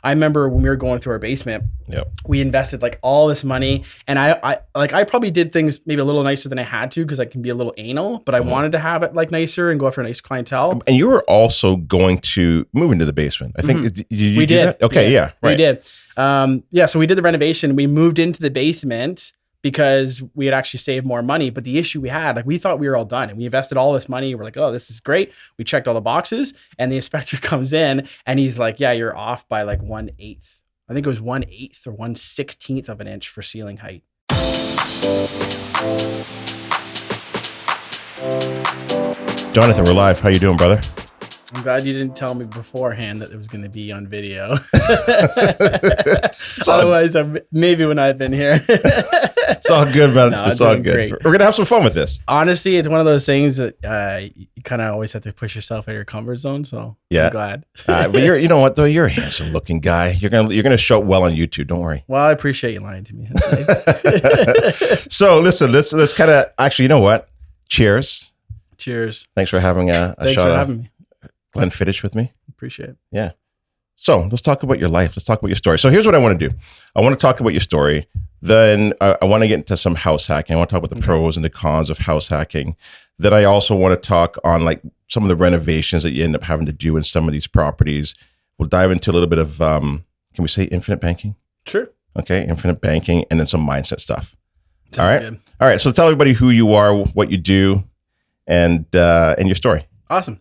I remember when we were going through our basement, we invested like all this money, and I probably did things maybe a little nicer than I had to because I can be a little anal, but I wanted to have it like nicer and go after a nice clientele. And you were also going to move into the basement. I think did you do that? Okay, yeah, right. We did. So we did the renovation. We moved into the basement because we had actually saved more money. But the issue we had, like we thought we were all done and we invested all this money. We're like, oh, this is great. We checked all the boxes and the inspector comes in and he's like, yeah, you're off by like 1/8. I think it was 1/8 or 1/16 of an inch for ceiling height. Johnathan, we're live. How you doing, brother? I'm glad you didn't tell me beforehand that it was going to be on video. Otherwise, maybe when I've been here. It's all good, man. No, it's all good. Great. We're going to have some fun with this. Honestly, it's one of those things that you kind of always have to push yourself out of your comfort zone. So I'm glad. But you know what though? You're a handsome looking guy. You're gonna show up well on YouTube. Don't worry. Well, I appreciate you lying to me. Nice. So listen, let's kind of actually. You know what? Cheers. Cheers. Thanks for having a Thanks shot for having me. Glenfiddich with me. Appreciate it. Yeah. So let's talk about your life. Let's talk about your story. So here's what I want to do. I want to talk about your story. Then I want to get into some house hacking. I want to talk about the pros and the cons of house hacking. Then I also want to talk on like some of the renovations that you end up having to do in some of these properties. We'll dive into a little bit of, can we say infinite banking? Sure. Okay. Infinite banking and then some mindset stuff. Sounds all right. Good. All right. So tell everybody who you are, what you do, and your story. Awesome.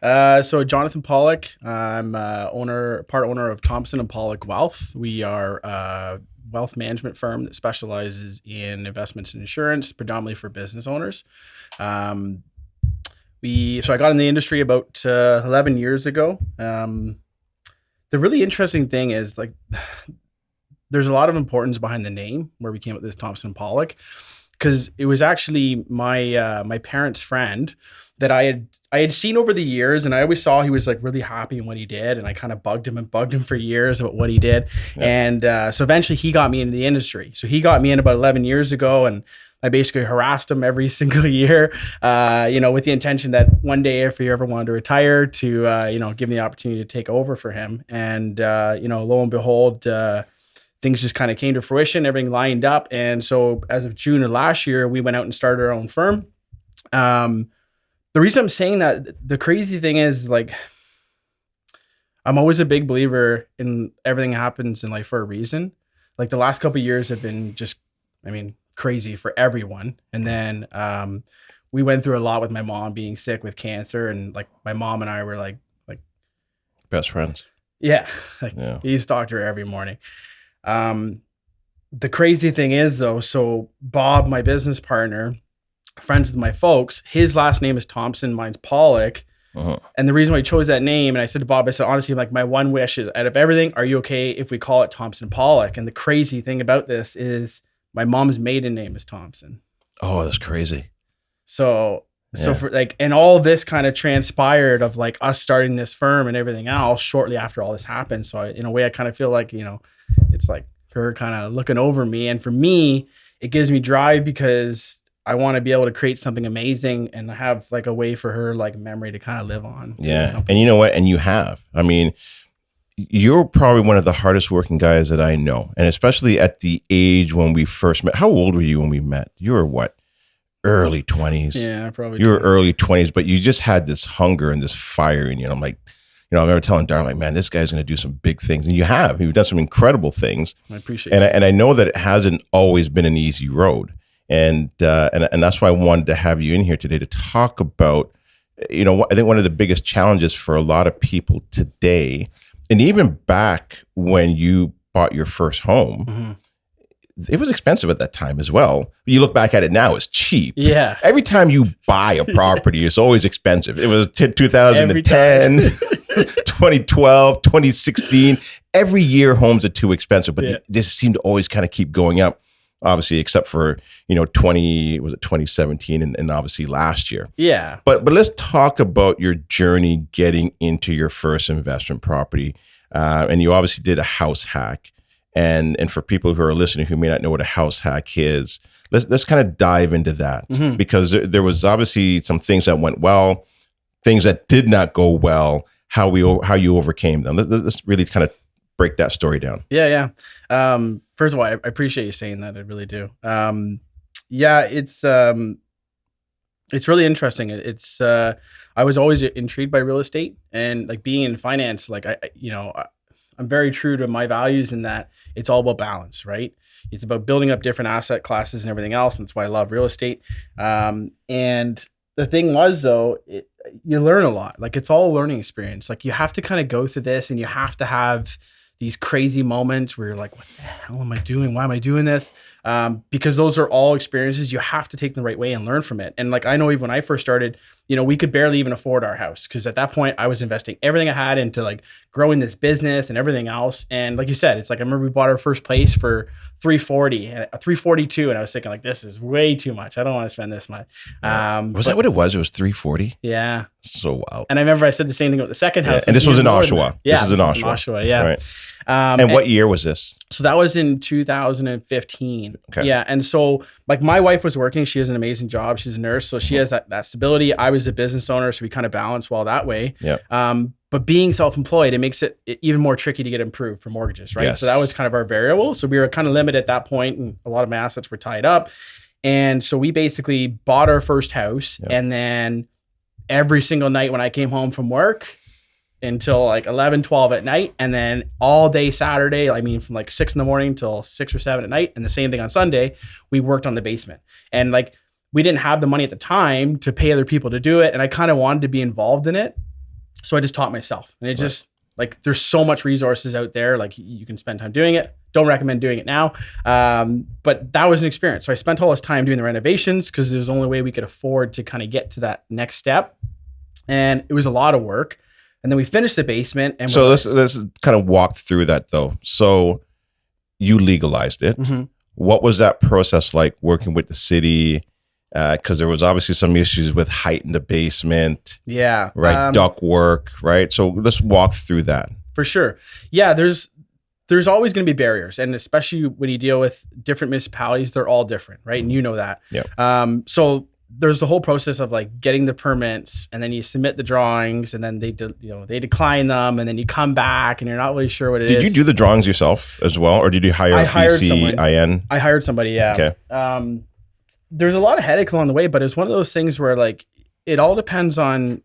So Johnathan Pollock, I'm part owner of Thompson and Pollock Wealth. We are a wealth management firm that specializes in investments and insurance, predominantly for business owners. So I got in the industry about 11 years ago. The really interesting thing is like there's a lot of importance behind the name where we came up with this Thompson and Pollock, because it was actually my parents' friend that I had seen over the years, and I always saw he was like really happy in what he did, and I kind of bugged him for years about what he did. Yeah. And so eventually he got me into the industry. So he got me in about 11 years ago, and I basically harassed him every single year, with the intention that one day if he ever wanted to retire to, give me the opportunity to take over for him. And, lo and behold, things just kind of came to fruition, everything lined up. And so as of June of last year, we went out and started our own firm. The reason I'm saying that, the crazy thing is like, I'm always a big believer in everything happens in life for a reason. Like the last couple of years have been just, crazy for everyone. And then we went through a lot with my mom being sick with cancer. And like my mom and I were like best friends. Yeah. He used to talk to her every morning. The crazy thing is though, so Bob, my business partner, friends with my folks, his last name is Thompson, mine's Pollock. Uh-huh. And the reason why I chose that name, and I said to Bob, I said, honestly, like my one wish is out of everything, are you okay if we call it Thompson Pollock? And the crazy thing about this is my mom's maiden name is Thompson. Oh, that's crazy. So for like, and all this kind of transpired of like us starting this firm and everything else shortly after all this happened. So in a way, I kind of feel like, it's like her kind of looking over me. And for me, it gives me drive because I want to be able to create something amazing and have like a way for her like memory to kind of live on. Yeah. And you know what? And you have. You're probably one of the hardest working guys that I know. And especially at the age when we first met. How old were you when we met? You were what? Early 20s. Yeah, probably. You were early 20s, but you just had this hunger and this fire in you. And I'm like, I remember telling Darren, like, man, this guy's going to do some big things. And you have. You've done some incredible things. I appreciate it. And I know that it hasn't always been an easy road. And that's why I wanted to have you in here today to talk about, I think one of the biggest challenges for a lot of people today, and even back when you bought your first home, mm-hmm. It was expensive at that time as well. You look back at it now, it's cheap. Yeah. Every time you buy a property, it's always expensive. It was 2010, 2012, 2016. Every year homes are too expensive, but they just seem to always kind of keep going up. Obviously, except for, 2017 and obviously last year. Yeah. But let's talk about your journey getting into your first investment property. And you obviously did a house hack. And for people who are listening who may not know what a house hack is, let's kind of dive into that, mm-hmm. because there was obviously some things that went well, things that did not go well, how you overcame them. Let's really kind of break that story down. Yeah. First of all, I appreciate you saying that. I really do. Yeah, it's really interesting. I was always intrigued by real estate, and like being in finance, like I'm very true to my values in that it's all about balance, right? It's about building up different asset classes and everything else. And that's why I love real estate. And the thing was though, you learn a lot. Like it's all a learning experience. Like you have to kind of go through this, and you have to have these crazy moments where you're like, what the hell am I doing? Why am I doing this? Because those are all experiences. You have to take them the right way and learn from it. And like, I know even when I first started, we could barely even afford our house. Cause at that point I was investing everything I had into like growing this business and everything else. And like you said, it's like, I remember we bought our first place for 340 and 342. And I was thinking like, this is way too much. I don't want to spend this much. Was that what it was? It was 340. Yeah. So wild. And I remember I said the same thing about the second house. And this was in Oshawa. Yeah. This is in Oshawa. Yeah. Right. And what year was this? So that was in 2015. Okay. Yeah. And so like my wife was working, she has an amazing job. She's a nurse. So she has that stability. I was a business owner. So we kind of balanced well that way. Yeah. But being self-employed, it makes it even more tricky to get approved for mortgages, right? Yes. So that was kind of our variable. So we were kind of limited at that point, and a lot of my assets were tied up. And so we basically bought our first house. Yeah. And then every single night when I came home from work, until like 11, 12 at night. And then all day Saturday, from like 6 a.m. till 6 or 7 at night. And the same thing on Sunday, we worked on the basement. And like, we didn't have the money at the time to pay other people to do it. And I kind of wanted to be involved in it. So I just taught myself. And it just like, there's so much resources out there. Like you can spend time doing it. Don't recommend doing it now. But that was an experience. So I spent all this time doing the renovations because it was the only way we could afford to kind of get to that next step. And it was a lot of work. And then we finished the basement. And so let's kind of walk through that though. So you legalized it. Mm-hmm. What was that process like working with the city? Because there was obviously some issues with height in the basement. Yeah. Right. Duct work. Right. So let's walk through that. For sure. Yeah. There's always going to be barriers. And especially when you deal with different municipalities, they're all different. Right. And you know that. Yeah. So there's the whole process of like getting the permits, and then you submit the drawings, and then they decline them, and then you come back and you're not really sure what it is. Did you do the drawings yourself as well, or did you hire BCIN? I hired somebody. Yeah. Okay. There's a lot of headache along the way, but it's one of those things where like it all depends on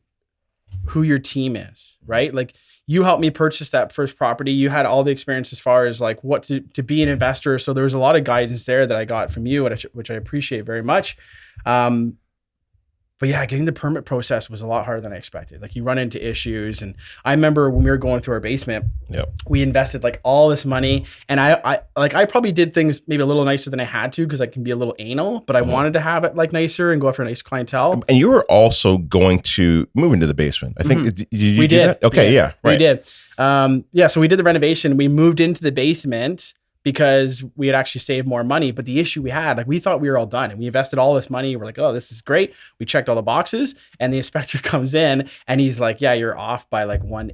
who your team is, right? Like you helped me purchase that first property. You had all the experience as far as like what to be an investor. So there was a lot of guidance there that I got from you, which I appreciate very much. But yeah, getting the permit process was a lot harder than I expected. Like you run into issues. And I remember when we were going through our basement, we invested like all this money, and I probably did things maybe a little nicer than I had to, because I can be a little anal, but I wanted to have it like nicer and go after a nice clientele. And you were also going to move into the basement. I think did you do that? Okay. Yeah. Right. We did. So we did the renovation. We moved into the basement because we had actually saved more money. But the issue we had, like we thought we were all done, and we invested all this money. We're like, oh, this is great. We checked all the boxes, and the inspector comes in and he's like, yeah, you're off by like 1/8.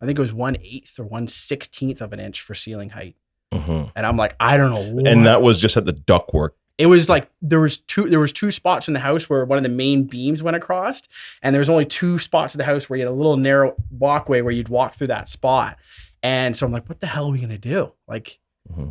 I think it was 1/8 or 1/16 of an inch for ceiling height. Mm-hmm. And I'm like, I don't know what. And that was just at the ductwork. It was like there was two spots in the house where one of the main beams went across, and there was only 2 spots of the house where you had a little narrow walkway where you'd walk through that spot. And so I'm like, what the hell are we gonna do? Like,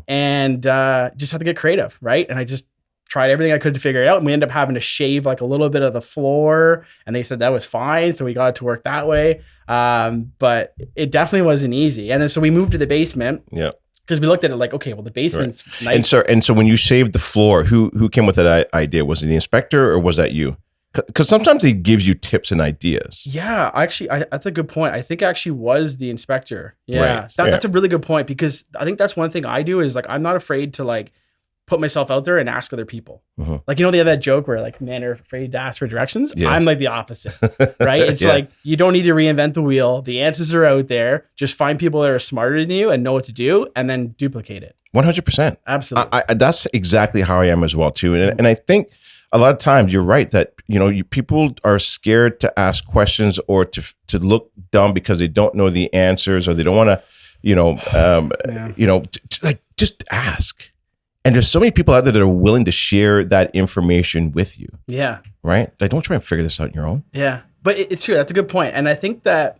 and just had to get creative, right? And I just tried everything I could to figure it out, and we ended up having to shave like a little bit of the floor, and they said that was fine, so we got it to work that way. But it definitely wasn't easy. And then so we moved to the basement. Yeah. Because we looked at it like, okay, well, the basement's nice. And so when you shaved the floor, who came with that idea? Was it the inspector, or was that you? Because sometimes he gives you tips and ideas. Yeah, actually, that's a good point. I think it actually was the inspector. Yeah, right. That's a really good point, because I think that's one thing I do is like, I'm not afraid to like put myself out there and ask other people. Mm-hmm. Like, they have that joke where like men are afraid to ask for directions. Yeah. I'm like the opposite, right? It's like, you don't need to reinvent the wheel. The answers are out there. Just find people that are smarter than you and know what to do, and then duplicate it. 100%. Absolutely. That's exactly how I am as well too. And I think a lot of times you're right that, people are scared to ask questions or to look dumb because they don't know the answers, or they don't want to, just ask. And there's so many people out there that are willing to share that information with you. Yeah. Right? Like, don't try and figure this out on your own. Yeah. But it's true. That's a good point. And I think that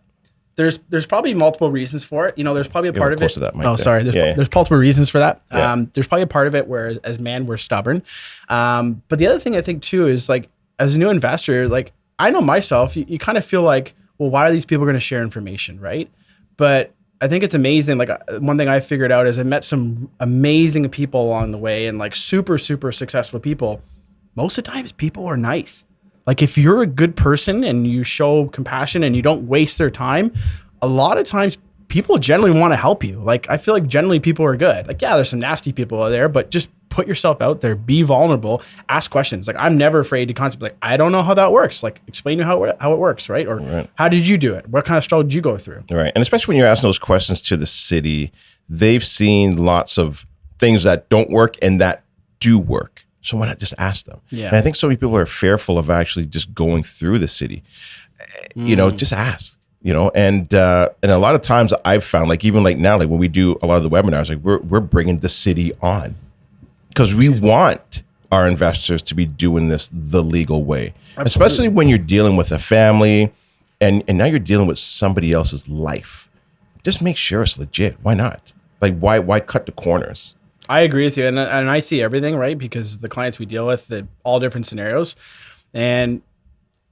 there's probably multiple reasons for it. You know, there's probably a Get part of close it. to that mic Oh, there. sorry. There's multiple reasons for that. Yeah. There's probably a part of it where as man we're stubborn. But the other thing I think too is like as a new investor, like I know myself, you kind of feel like, well, why are these people going to share information, right? But I think it's amazing. Like one thing I figured out is I met some amazing people along the way and like super, super successful people. Most of the times people are nice. Like if you're a good person and you show compassion and you don't waste their time, a lot of times people generally want to help you. Like I feel like generally people are good. Like, yeah, there's some nasty people out there, but just put yourself out there, be vulnerable, ask questions. Like I'm never afraid to constantly like, I don't know how that works. Like explain to how it works, right? Or how did you do it? What kind of struggle did you go through? Right. And especially when you're asking those questions to the city, they've seen lots of things that don't work and that do work. So why not just ask them? Yeah. And I think so many people are fearful of actually just going through the city. You know, just ask. You know, and a lot of times I've found, like even like now, like when we do a lot of the webinars, like we're bringing the city on because we want our investors to be doing this the legal way, especially when you're dealing with a family, and now you're dealing with somebody else's life. Just make sure it's legit. Why not? Like why cut the corners? I agree with you. And I see everything, right? Because the clients we deal with, all different scenarios. And,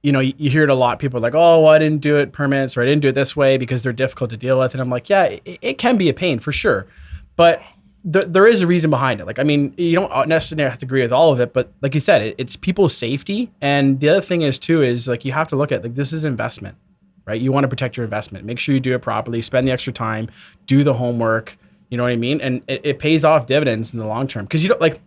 you know, you hear it a lot. People are like, oh, well, I didn't do it permits or I didn't do it this way because they're difficult to deal with. And I'm like, yeah, it can be a pain for sure. But there is a reason behind it. Like, I mean, you don't necessarily have to agree with all of it. But like you said, it's people's safety. And the other thing is, too, is like you have to look at like this is investment, right? You want to protect your investment. Make sure you do it properly. Spend the extra time. Do the homework. You know what I mean? And it pays off dividends in the long term. Because you don't like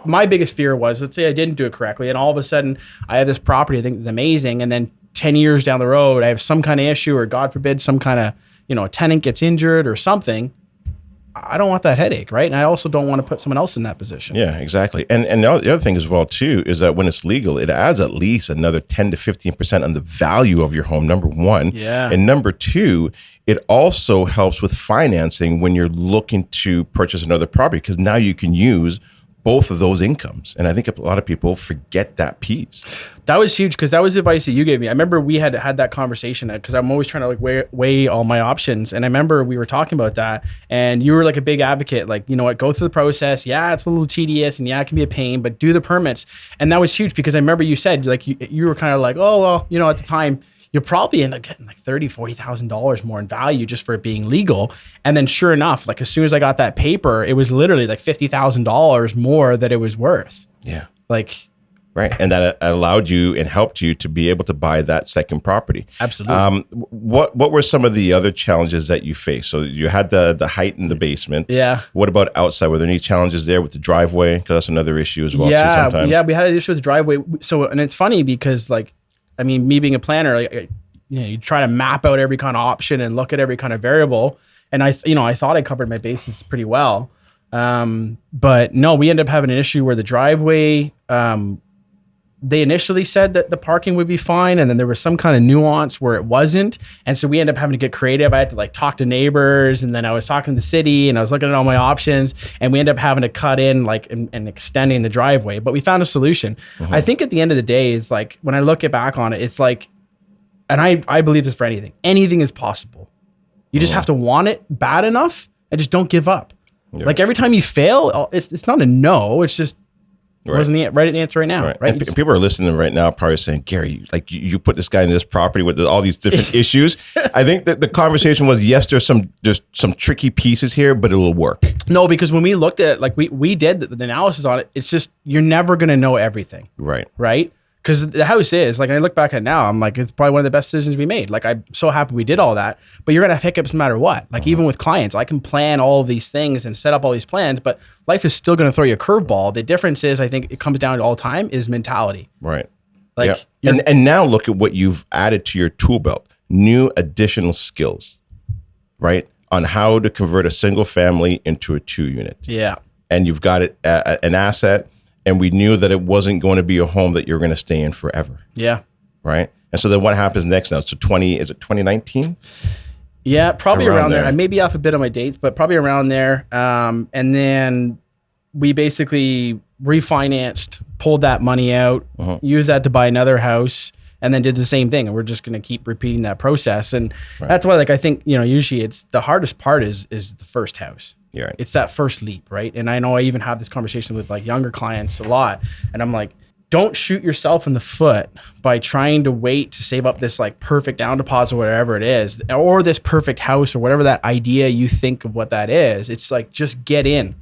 my biggest fear was, let's say I didn't do it correctly. And all of a sudden I have this property I think is amazing. And then 10 years down the road, I have some kind of issue or God forbid, some kind of, you know, a tenant gets injured or something. I don't want that headache, right? And I also don't want to put someone else in that position. Yeah, exactly. And the other thing as well, too, is that when it's legal, it adds at least another 10 to 15% on the value of your home, number one. Yeah. And number two, it also helps with financing when you're looking to purchase another property because now you can use both of those incomes. And I think a lot of people forget that piece. That was huge because that was advice that you gave me. I remember we had that conversation because I'm always trying to like weigh all my options. And I remember we were talking about that and you were like a big advocate, like, you know what, go through the process. Yeah, it's a little tedious and yeah, it can be a pain, but do the permits. And that was huge because I remember you said like, you were kind of like, oh, well, you know, at the time, you'll probably end up getting like $30,000, $40,000 more in value just for it being legal. And then sure enough, like as soon as I got that paper, it was literally like $50,000 more that it was worth. Yeah. Like, right. And that allowed you and helped you to be able to buy that second property. Absolutely. What were some of the other challenges that you faced? So you had the height in the basement. Yeah. What about outside? Were there any challenges there with the driveway? Because that's another issue as well, too, sometimes. Yeah, we had an issue with the driveway. So, and it's funny because like, I mean, me being a planner, like, you know, you try to map out every kind of option and look at every kind of variable. And I thought I covered my bases pretty well. But no, we ended up having an issue where the driveway, they initially said that the parking would be fine. And then there was some kind of nuance where it wasn't. And so we ended up having to get creative. I had to like talk to neighbors and then I was talking to the city and I was looking at all my options and we ended up having to cut in like and extending the driveway, but we found a solution. Mm-hmm. I think at the end of the day is like, when I look back on it, it's like, and I believe this for anything is possible. You just have to want it bad enough and just don't give up. Yeah. Like every time you fail, it's not a no. It's just, wasn't the right answer right now, right? And people are listening right now probably saying, Gary, like you put this guy in this property with all these different issues. I think that the conversation was, yes, there's some tricky pieces here, but it'll work. No, because when we looked at it, like we did the analysis on it, it's just, you're never going to know everything. Right. Right? Because the house is, like, I look back at it now, I'm like, it's probably one of the best decisions we made. Like, I'm so happy we did all that. But you're going to have hiccups no matter what. Like, even with clients, I can plan all of these things and set up all these plans, but life is still going to throw you a curveball. The difference is, I think it comes down to all the time, is mentality. Right. Like, yeah. And now look at what you've added to your tool belt. New additional skills, right? On how to convert a single family into a 2-unit. Yeah. And you've got it an asset. And we knew that it wasn't going to be a home that you're going to stay in forever. Yeah. Right. And so then what happens next now? So is it 2019? Yeah, probably around there. I may be off a bit on my dates, but probably around there. And then we basically refinanced, pulled that money out, used that to buy another house. and then did the same thing. And we're just going to keep repeating that process. And that's why, like, I think, usually it's the hardest part is the first house. Yeah. Right. It's that first leap, right? And I know I even have this conversation with like younger clients a lot. And I'm like, don't shoot yourself in the foot by trying to wait to save up this like perfect down deposit, whatever it is, or this perfect house or whatever that idea you think of what that is. It's like, just get in.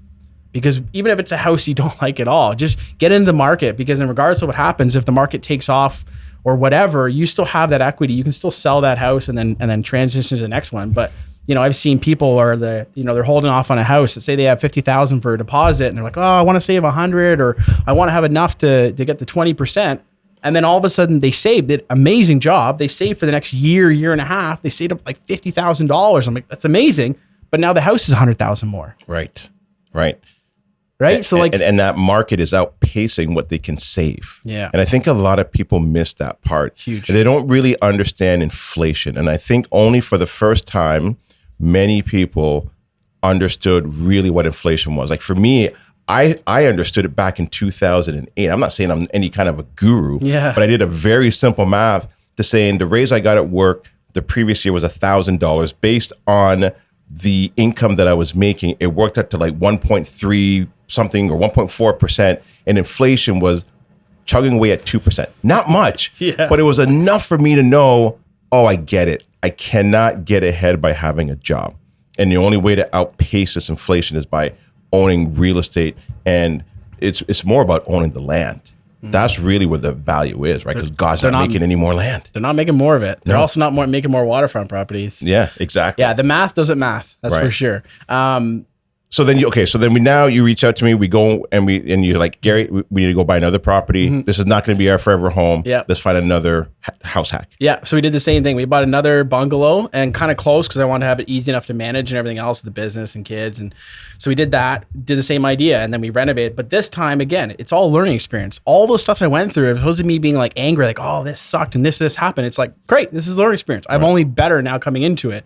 Because even if it's a house you don't like at all, just get into the market, because in regardless of what happens, if the market takes off or whatever, you still have that equity. You can still sell that house and then transition to the next one. But I've seen people where they're holding off on a house. Let's say they have $50,000 for a deposit, and they're like, oh, I want to save 100, or I want to have enough to get the 20%. And then all of a sudden they saved it. Amazing job. They saved for the next year and a half. They saved up like $50,000. I'm like, that's amazing. But now the house is 100,000 more. Right. Right. So and that market is outpacing what they can save. Yeah. And I think a lot of people miss that part. Huge. And they don't really understand inflation. And I think only for the first time, many people understood really what inflation was. Like for me, I understood it back in 2008. I'm not saying I'm any kind of a guru, but I did a very simple math to saying the raise I got at work the previous year was $1,000 based on the income that I was making. It worked out to like 1.3 something or 1.4%, and inflation was chugging away at 2%. Not much, but it was enough for me to know, oh, I get it. I cannot get ahead by having a job. And the only way to outpace this inflation is by owning real estate. And it's more about owning the land. That's really where the value is, right? Because God's not making any more land. They're not making more of it. They're also not making more waterfront properties. Yeah, exactly. Yeah, the math doesn't math. That's for sure. So then you reach out to me, we go and you're like, Gary, we need to go buy another property. This is not going to be our forever home. Yeah. Let's find another house hack. Yeah. So we did the same thing. We bought another bungalow, and kind of close because I wanted to have it easy enough to manage and everything else, the business and kids. And so we did that, did the same idea, and then we renovated. But this time, again, it's all learning experience. All those stuff I went through, as opposed to me being like angry, like, oh, this sucked and this happened. It's like, great, this is learning experience. I'm only better now coming into it.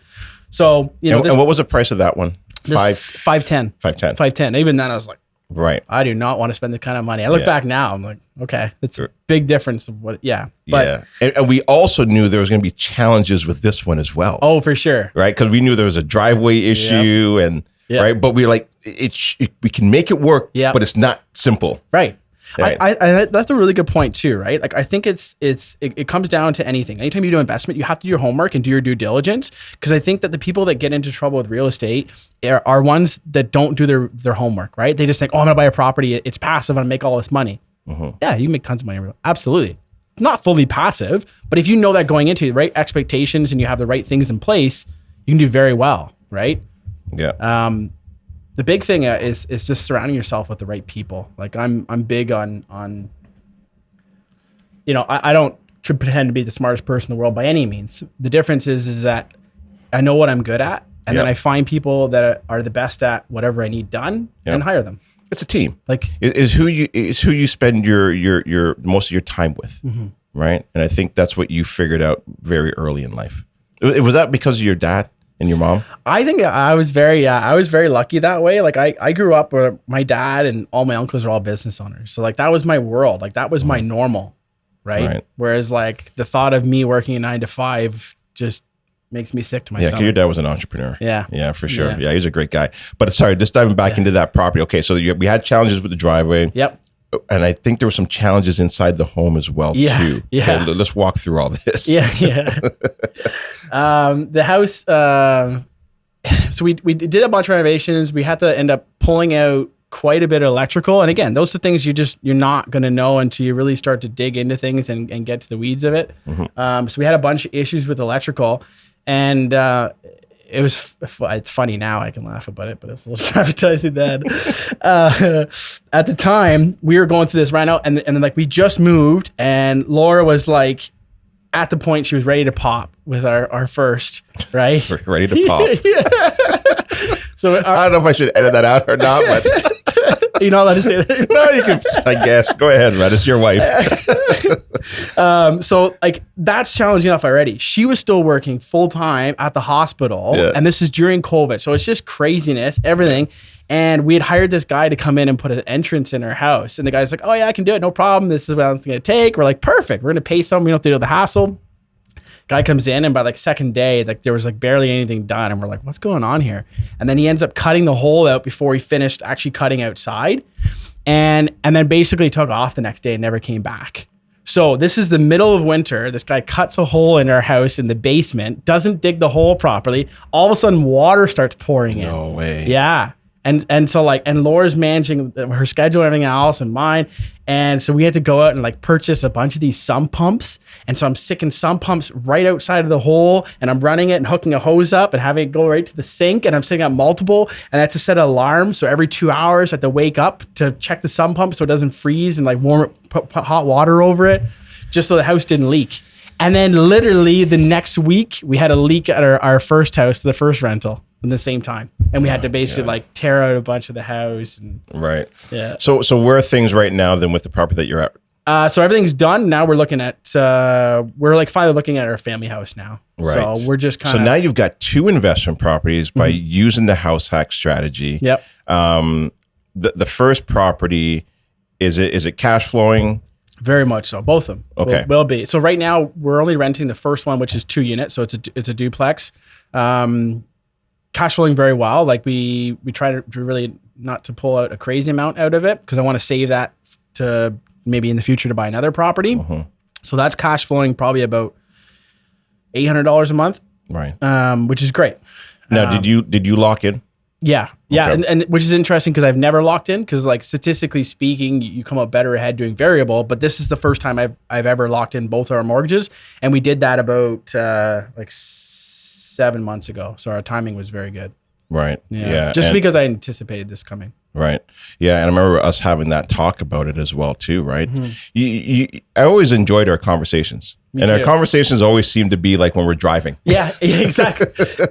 So, and what was the price of that one? 510. 510. Even then I was like, right. I do not want to spend the kind of money. I look back now, I'm like, okay, it's a big difference of what, But, and we also knew there was going to be challenges with this one as well. Oh, for sure. Right. Because we knew there was a driveway issue and, right. But we were like, we can make it work, but it's not simple. Right. Right. I that's a really good point too, right? Like I think it comes down to anything. Anytime you do investment, you have to do your homework and do your due diligence, because I think that the people that get into trouble with real estate are ones that don't do their homework, right? They just think, oh, I'm gonna buy a property, it's passive, I'm gonna make all this money. Yeah, you can make tons of money. Absolutely. Not fully passive, but if you know that going into the right expectations and you have the right things in place, you can do very well, right? Yeah. The big thing is just surrounding yourself with the right people. Like I'm big on I don't pretend to be the smartest person in the world by any means. The difference is that I know what I'm good at, and then I find people that are the best at whatever I need done and hire them. It's a team. Like is who you spend your most of your time with, right? And I think that's what you figured out very early in life. Was that because of your dad and your mom? I think I was very lucky that way. Like I grew up where my dad and all my uncles are all business owners. So like that was my world. Like that was my normal, right? Whereas like the thought of me working a 9 to 5 just makes me sick to my stomach. Yeah, your dad was an entrepreneur. Yeah, for sure. Yeah, he's a great guy. But sorry, just diving back into that property. Okay, so we had challenges with the driveway. Yep. And I think there were some challenges inside the home as well, too. Yeah. Okay, let's walk through all this. Yeah. The house, so we did a bunch of renovations. We had to end up pulling out quite a bit of electrical. And again, those are things you're not going to know until you really start to dig into things and get to the weeds of it. So we had a bunch of issues with electrical, and it's funny now, I can laugh about it, but it's a little traumatizing then. At the time, we were going through this right now, and then like we just moved, and Laura was like at the point she was ready to pop with our first, right? Ready to pop. So I don't know if I should edit that out or not, but You're not allowed to say that. No, you can, I guess. Go ahead, Red. It's your wife. So like that's challenging enough already. She was still working full time at the hospital, and this is during COVID. So it's just craziness, everything. And we had hired this guy to come in and put an entrance in our house. And the guy's like, oh yeah, I can do it. No problem. This is what it's going to take. We're like, perfect. We're going to pay someone. We don't have to do the hassle. Guy comes in, and by like second day, like there was like barely anything done. And we're like, what's going on here? And then he ends up cutting the hole out before he finished actually cutting outside. And then basically took off the next day and never came back. So this is the middle of winter. This guy cuts a hole in our house in the basement, doesn't dig the hole properly. All of a sudden water starts pouring in. No way. Yeah. And so like, and Laura's managing her schedule and everything else and mine. And so we had to go out and like purchase a bunch of these sump pumps. And so I'm sticking sump pumps right outside of the hole, and I'm running it and hooking a hose up and having it go right to the sink. And I'm setting up multiple, and I have to set an alarm. So every 2 hours I have to wake up to check the sump pump so it doesn't freeze, and like warm it, put hot water over it just so the house didn't leak. And then literally the next week we had a leak at our first house, the first rental, at the same time. And we had to basically like tear out a bunch of the house. And, right. Yeah. So where are things right now then with the property that you're at? So everything's done. Now we're looking at, we're like finally looking at our family house now. Right. So we're just kind of. So now you've got 2 investment properties by using the house hack strategy. Yep. The first property, is it cash flowing? Very much so. Both of them Okay. will be. So right now we're only renting the first one, which is 2 units. So it's a duplex. Cash flowing very well. Like we try to really not to pull out a crazy amount out of it, because I want to save that to maybe in the future to buy another property. So that's cash flowing probably about $800 a month. Right. Which is great. Now, did you lock in? Yeah. Okay. And which is interesting because I've never locked in, because like statistically speaking, you come out better ahead doing variable, but this is the first time I've ever locked in both our mortgages. And we did that about like 7 months ago. So our timing was very good. Right. Yeah. Just because I anticipated this coming. Right. Yeah. And I remember us having that talk about it as well too, right? I always enjoyed our conversations. Me and too. our conversations always seem to be like when we're driving. Yeah, exactly.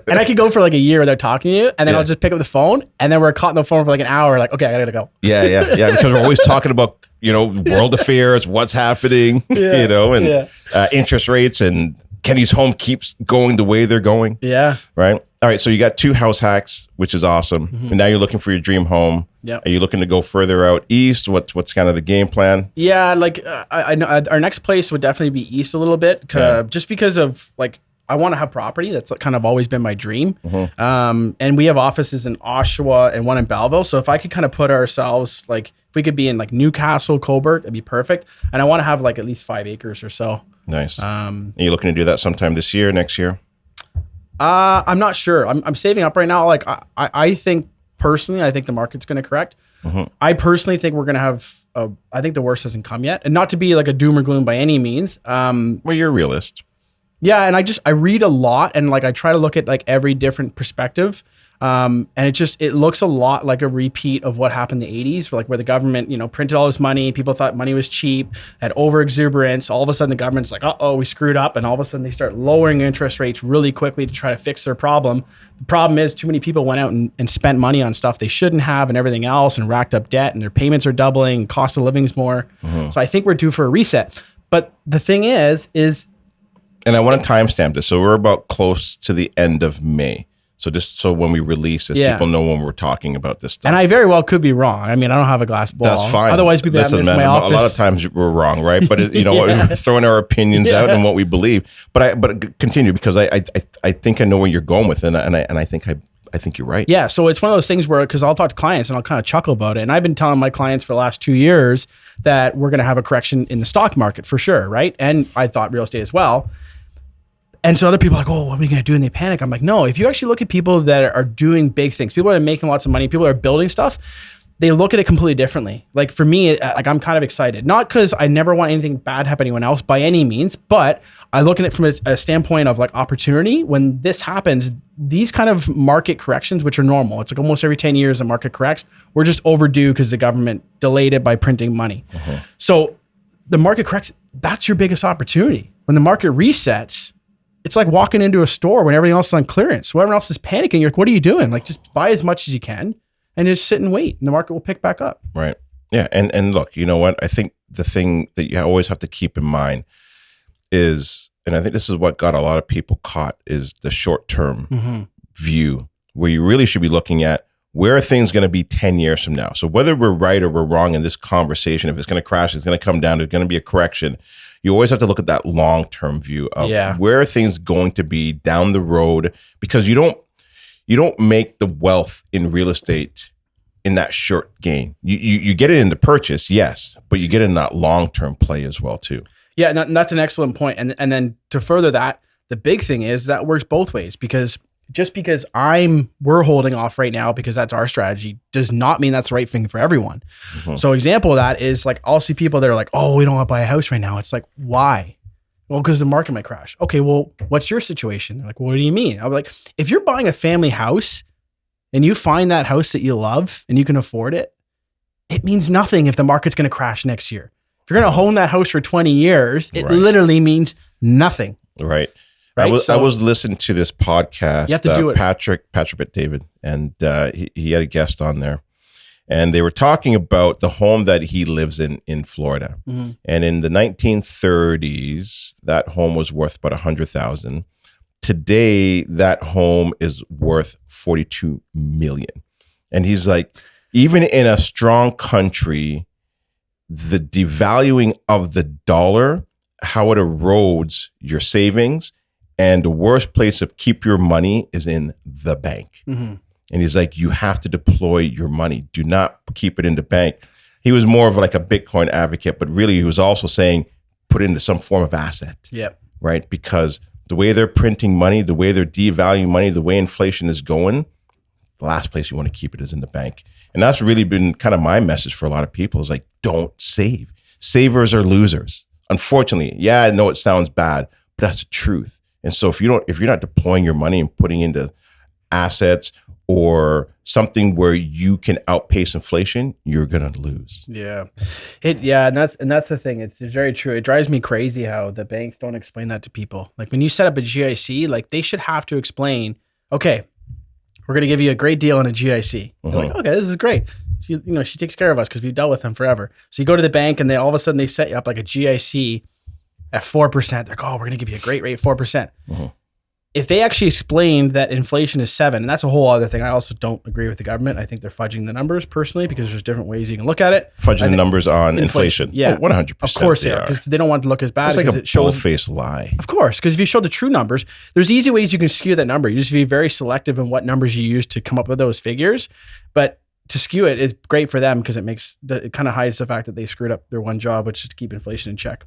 And I could go for like a year without talking to you, and then I'll just pick up the phone, and then we're caught on the phone for like an hour, like, okay, I gotta go. Yeah. Because we're always talking about, world affairs, what's happening, and interest rates, and Kenny's home keeps going the way they're going. Yeah. Right. All right. So you got 2 house hacks, which is awesome. And now you're looking for your dream home. Yeah. Are you looking to go further out east? What's kind of the game plan? Yeah. Like I know our next place would definitely be east a little bit, just because of like, I want to have property. That's kind of always been my dream. And we have offices in Oshawa and one in Belleville. So if I could kind of put ourselves, like if we could be in like Newcastle, Cobourg, it'd be perfect. And I want to have like at least 5 acres or so. Nice. Are you looking to do that sometime this year, next year? I'm not sure. I'm saving up right now. Like I think personally, I think the market's going to correct. I personally think we're going to have, I think the worst hasn't come yet. And not to be like a doom or gloom by any means. Well, you're a realist. Yeah. And I read a lot, and like I try to look at like every different perspective. And it looks a lot like a repeat of what happened in the 80s, where the government, printed all this money. People thought money was cheap, had over exuberance. All of a sudden the government's like, we screwed up. And all of a sudden they start lowering interest rates really quickly to try to fix their problem. The problem is too many people went out and spent money on stuff they shouldn't have and everything else, and racked up debt, and their payments are doubling, cost of living's more. So I think we're due for a reset. But the thing is, and I want to timestamp this. So we're about close to the end of May. So just so when we release this, people know when we're talking about this stuff. And I very well could be wrong. I mean, I don't have a glass ball. That's fine. Otherwise, we'd be having this in my office. A lot of times we're wrong, right? But we're throwing our opinions out and what we believe. But continue, because I think I know where you're going with it, and I think you're right. Yeah. So it's one of those things where, because I'll talk to clients and I'll kind of chuckle about it. And I've been telling my clients for the last 2 years that we're going to have a correction in the stock market for sure, right? And I thought real estate as well. And so other people are like, what are we going to do? And they panic. I'm like, no, if you actually look at people that are doing big things, people that are making lots of money, people that are building stuff, they look at it completely differently. Like for me, I'm kind of excited, not because I never want anything bad to happen to anyone else by any means, but I look at it from a standpoint of like opportunity. When this happens, these kind of market corrections, which are normal, it's like almost every 10 years the market corrects, we're just overdue because the government delayed it by printing money. So the market corrects, that's your biggest opportunity. When the market resets, it's like walking into a store when everything else is on clearance. So everyone else is panicking. You're like, what are you doing? Like, just buy as much as you can. and just sit and wait, and the market will pick back up. Right. Yeah. And look, you know what? I think the thing that you always have to keep in mind is, and I think this is what got a lot of people caught, is the short-term view, where you really should be looking at where are things going to be 10 years from now. So whether we're right or we're wrong in this conversation, if it's going to crash, it's going to come down, there's going to be a correction. You always have to look at that long-term view of where are things going to be down the road, because you don't make the wealth in real estate in that short gain. You get it in the purchase, yes, but you get it in that long-term play as well too. Yeah, and that's an excellent point. And then to further that, the big thing is that works both ways, because just because we're holding off right now because that's our strategy does not mean that's the right thing for everyone. So example of that is like, I'll see people that are like, oh, we don't want to buy a house right now. It's like, why? Well, because the market might crash. Okay, well, what's your situation? They're like, what do you mean? I'm like, if you're buying a family house and you find that house that you love and you can afford it, it means nothing if the market's going to crash next year. If you're going to own that house for 20 years, it literally means nothing. Right. I was listening to this podcast. You have to do it. Patrick Bet-David, and he had a guest on there, and they were talking about the home that he lives in Florida. And in the 1930s, that home was worth about $100,000. Today, that home is worth $42 million. And he's like, even in a strong country, the devaluing of the dollar, how it erodes your savings. And the worst place to keep your money is in the bank. And he's like, you have to deploy your money. Do not keep it in the bank. He was more of like a Bitcoin advocate, but really he was also saying, put it into some form of asset. Right? Because the way they're printing money, the way they're devaluing money, the way inflation is going, the last place you want to keep it is in the bank. And that's really been kind of my message for a lot of people, is like, don't save. Savers are losers. Unfortunately, yeah, I know it sounds bad, but that's the truth. And so if you're not deploying your money and putting into assets or something where you can outpace inflation, you're gonna lose. And that's the thing. It's very true. It drives me crazy how the banks don't explain that to people. Like when you set up a GIC, like they should have to explain, okay, we're gonna give you a great deal on a GIC. You're like, okay, this is great. So, she takes care of us because we've dealt with them forever. So you go to the bank and they all of a sudden they set you up like a GIC at 4%. They're like, oh, we're going to give you a great rate, 4%. If they actually explained that inflation is 7%, and that's a whole other thing. I also don't agree with the government. I think they're fudging the numbers personally, because there's different ways you can look at it. Fudging the numbers on inflation. Yeah. 100%. Of course they are, because they don't want it to look as bad. It's like a bull-faced lie. Of course, because if you show the true numbers, there's easy ways you can skew that number. You just be very selective in what numbers you use to come up with those figures. But to skew it is great for them because it kind of hides the fact that they screwed up their one job, which is to keep inflation in check.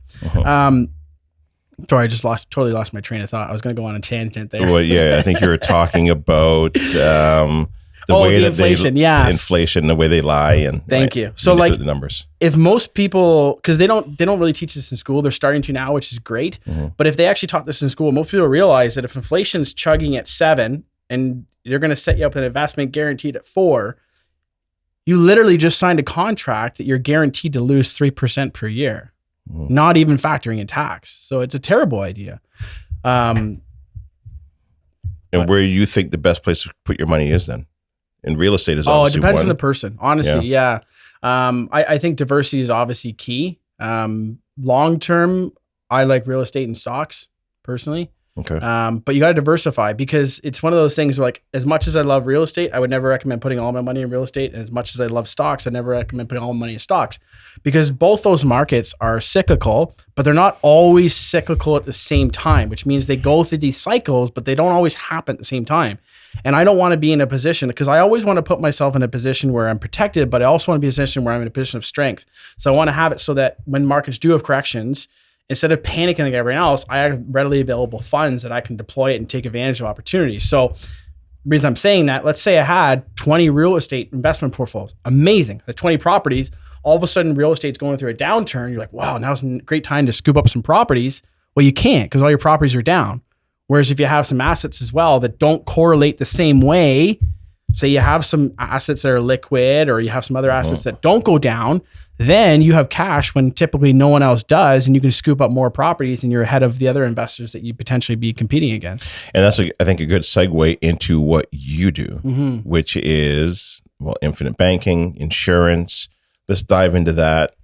Sorry, I just totally lost my train of thought. I was going to go on a tangent there. Well, yeah, I think you were talking about the way that inflation, inflation, the way they lie, and thank you. So, like the numbers. If most people, because they don't really teach this in school, they're starting to now, which is great. But if they actually taught this in school, most people realize that if inflation's chugging at 7% and they're going to set you up an investment guaranteed at 4%, you literally just signed a contract that you're guaranteed to lose 3% per year. Not even factoring in tax. So it's a terrible idea. And where you think the best place to put your money is then? In real estate is obviously it depends one. on the person. Honestly, yeah. I think diversity is obviously key. Long term, I like real estate and stocks personally. Okay. But you got to diversify, because it's one of those things where, like, as much as I love real estate, I would never recommend putting all my money in real estate. And as much as I love stocks, I never recommend putting all my money in stocks, because both those markets are cyclical, but they're not always cyclical at the same time, which means they go through these cycles, but they don't always happen at the same time. And I don't want to be in a position, because I always want to put myself in a position where I'm protected, but I also want to be in a position where I'm in a position of strength. So I want to have it so that when markets do have corrections, instead of panicking like everyone else, I have readily available funds that I can deploy it and take advantage of opportunities. So the reason I'm saying that, let's say I had 20 real estate investment portfolios. Amazing. The 20 properties, all of a sudden real estate's going through a downturn. You're like, wow, now's a great time to scoop up some properties. Well, you can't, because all your properties are down. Whereas if you have some assets as well that don't correlate the same way, say you have some assets that are liquid, or you have some other assets that don't go down, then you have cash when typically no one else does, and you can scoop up more properties, and you're ahead of the other investors that you potentially be competing against. And that's, I think, a good segue into what you do, which is well, infinite banking, insurance. Let's dive into that,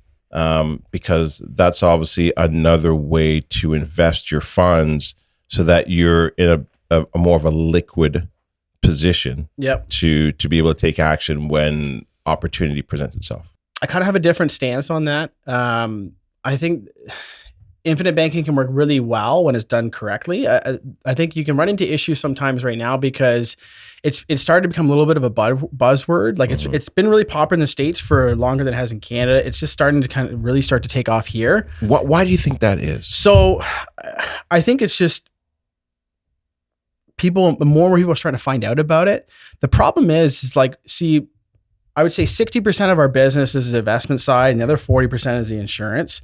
because that's obviously another way to invest your funds so that you're in a more of a liquid position Yep. to be able to take action when opportunity presents itself. I kind of have a different stance on that. I think infinite banking can work really well when it's done correctly. I think you can run into issues sometimes right now because it's started to become a little bit of a buzzword. Like it's been really popular in the States for longer than it has in Canada. It's just starting to kind of really start to take off here. Why do you think that is? So I think it's just the more people are starting to find out about it. The problem is like, see, I would say 60% of our business is the investment side and the other 40% is the insurance.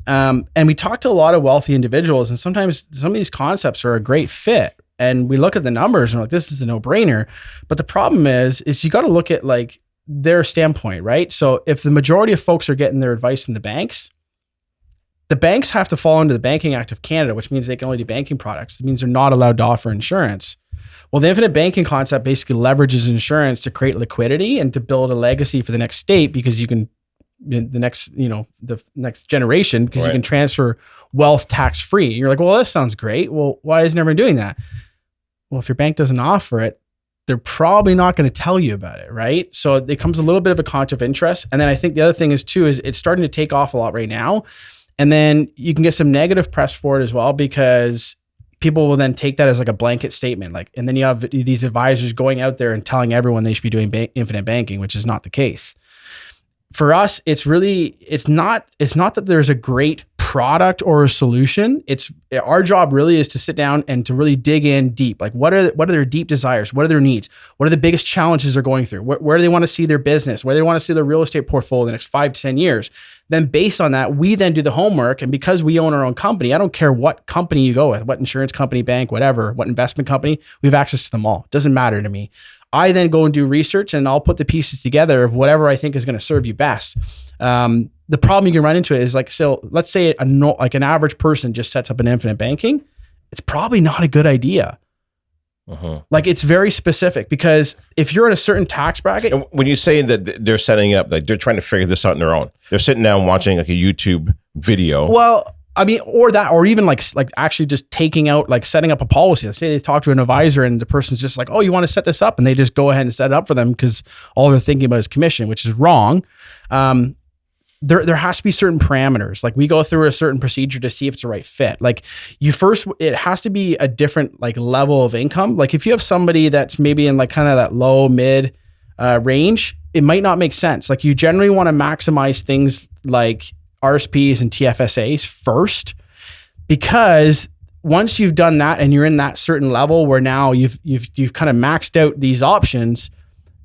And we talk to a lot of wealthy individuals, and sometimes some of these concepts are a great fit. And we look at the numbers and we're like, this is a no-brainer. But the problem is you got to look at like their standpoint, right? So if the majority of folks are getting their advice from the banks have to fall under the Banking Act of Canada, which means they can only do banking products. It means they're not allowed to offer insurance. Well, the infinite banking concept basically leverages insurance to create liquidity and to build a legacy for the next state, because you can, the next generation, because you can transfer wealth tax free. You're like, well, this sounds great. Well, why isn't everyone doing that? Well, if your bank doesn't offer it, they're probably not going to tell you about it, right? So it becomes a little bit of a conflict of interest. And then I think the other thing is it's starting to take off a lot right now. And then you can get some negative press for it as well, because people will then take that as like a blanket statement. Like, and then you have these advisors going out there and telling everyone they should be doing infinite banking, which is not the case. For us, it's not that there's a great product or a solution. Our job really is to sit down and to really dig in deep. Like what are their deep desires? What are their needs? What are the biggest challenges they're going through? Where do they want to see their business? Where do they want to see their real estate portfolio in the next 5 to 10 years? Then based on that, we then do the homework. And because we own our own company, I don't care what company you go with, what insurance company, bank, whatever, what investment company, we have access to them all. It doesn't matter to me. I then go and do research and I'll put the pieces together of whatever I think is going to serve you best. The problem you can run into is like, so let's say an average person just sets up an infinite banking. It's probably not a good idea. Like it's very specific, because if you're in a certain tax bracket. And when you say that they're setting up, like they're trying to figure this out on their own, they're sitting down watching like a YouTube video. Well, I mean, or even like actually just taking out, like setting up a policy. Let's say they talk to an advisor and the person's just like, oh, you want to set this up? And they just go ahead and set it up for them because all they're thinking about is commission, which is wrong. There has to be certain parameters. Like we go through a certain procedure to see if it's the right fit. Like it has to be a different like level of income. Like if you have somebody that's maybe in like kind of that low mid range, it might not make sense. Like you generally want to maximize things like RSPs and TFSAs first, because once you've done that and you're in that certain level where now you've kind of maxed out these options,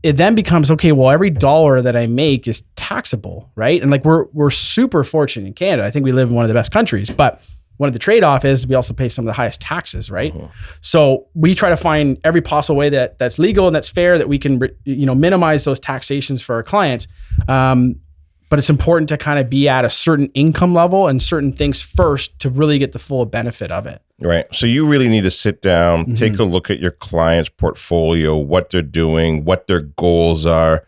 it then becomes, okay, well, every dollar that I make is taxable, right? And like we're super fortunate in Canada. I think we live in one of the best countries, but one of the trade-off is we also pay some of the highest taxes, right? So we try to find every possible way that's legal and that's fair, that we can minimize those taxations for our clients. But it's important to kind of be at a certain income level and certain things first to really get the full benefit of it. Right. So you really need to sit down, take a look at your client's portfolio, what they're doing, what their goals are,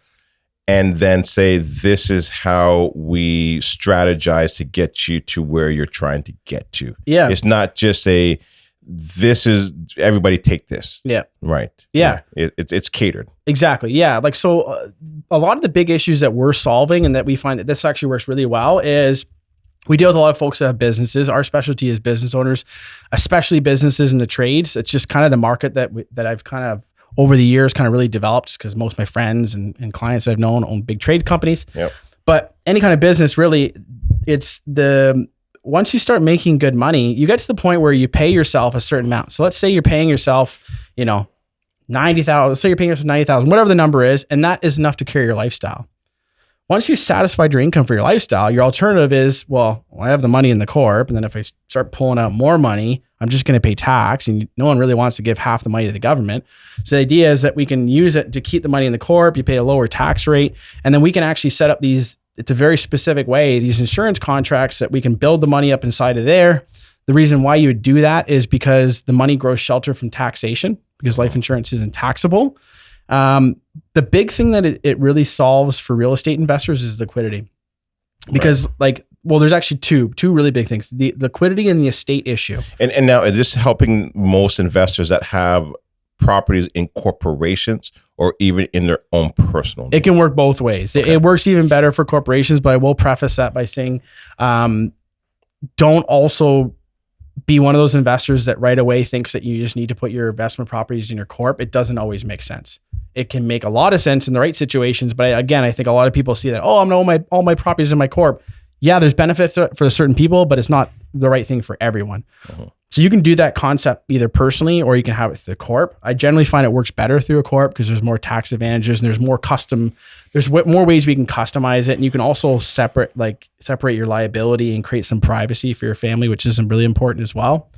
and then say, this is how we strategize to get you to where you're trying to get to. Yeah. It's not just this is everybody take this. Yeah. Right. Yeah. It's catered. Exactly. Yeah. Like, so a lot of the big issues that we're solving and that we find that this actually works really well is we deal with a lot of folks that have businesses. Our specialty is business owners, especially businesses in the trades. It's just kind of the market that I've kind of over the years kind of really developed, because most of my friends and clients that I've known own big trade companies. Yep. But any kind of business, really, once you start making good money, you get to the point where you pay yourself a certain amount. So let's say you're paying yourself, $90,000. Let's say you're paying yourself $90,000, whatever the number is, and that is enough to carry your lifestyle. Once you've satisfied your income for your lifestyle, your alternative is, well, I have the money in the corp, and then if I start pulling out more money, I'm just going to pay tax, and no one really wants to give half the money to the government. So the idea is that we can use it to keep the money in the corp, you pay a lower tax rate, and then we can actually set up it's a very specific way, these insurance contracts that we can build the money up inside of there. The reason why you would do that is because the money grows shelter from taxation, because life insurance isn't taxable. The big thing that it really solves for real estate investors is liquidity. Because there's actually two really big things: the liquidity and the estate issue. And now, is this helping most investors that have properties in corporations or even in their own personal name? It can work both ways. Okay. It works even better for corporations, but I will preface that by saying, don't also be one of those investors that right away thinks that you just need to put your investment properties in your corp. It doesn't always make sense. It can make a lot of sense in the right situations, but again, I think a lot of people see that, I'm gonna all my properties in my corp. Yeah, there's benefits for certain people, but it's not the right thing for everyone. Uh-huh. So you can do that concept either personally or you can have it through the corp. I generally find it works better through a corp because there's more tax advantages and there's more ways we can customize it. And you can also separate your liability and create some privacy for your family, which is really important as well.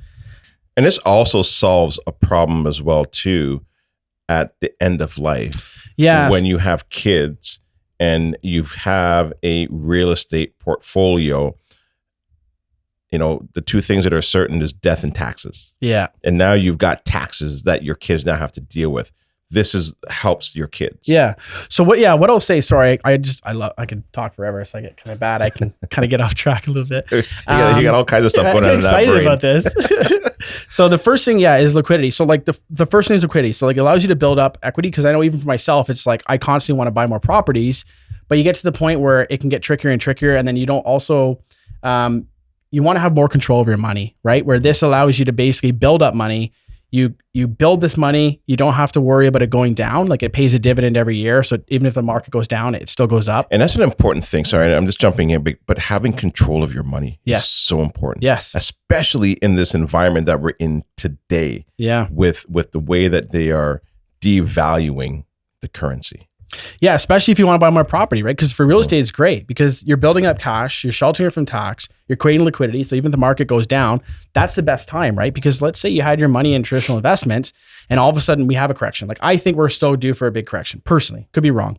And this also solves a problem as well too at the end of life. Yeah. When you have kids and you have a real estate portfolio, the two things that are certain is death and taxes. Yeah. And now you've got taxes that your kids now have to deal with. This helps your kids. Yeah. So what I'll say, sorry, I can talk forever, so I get kind of bad. I can kind of get off track a little bit. You got all kinds of stuff going on in that brain. I'm excited about this. So the first thing, is liquidity. So the first thing is liquidity. So it allows you to build up equity. Cause I know even for myself, it's I constantly want to buy more properties, but you get to the point where it can get trickier and trickier. And then you don't also, you want to have more control of your money, right? Where this allows you to basically build up money. You build this money, you don't have to worry about it going down. It pays a dividend every year. So even if the market goes down, it still goes up. And that's an important thing. Sorry, I'm just jumping in, but having control of your money is so important. Yes. Especially in this environment that we're in today. Yeah. With the way that they are devaluing the currency. Yeah, especially if you want to buy more property, right? Because for real estate, it's great because you're building up cash, you're sheltering it from tax, you're creating liquidity. So even if the market goes down, that's the best time, right? Because let's say you had your money in traditional investments and all of a sudden we have a correction. I think we're so due for a big correction, personally. Could be wrong.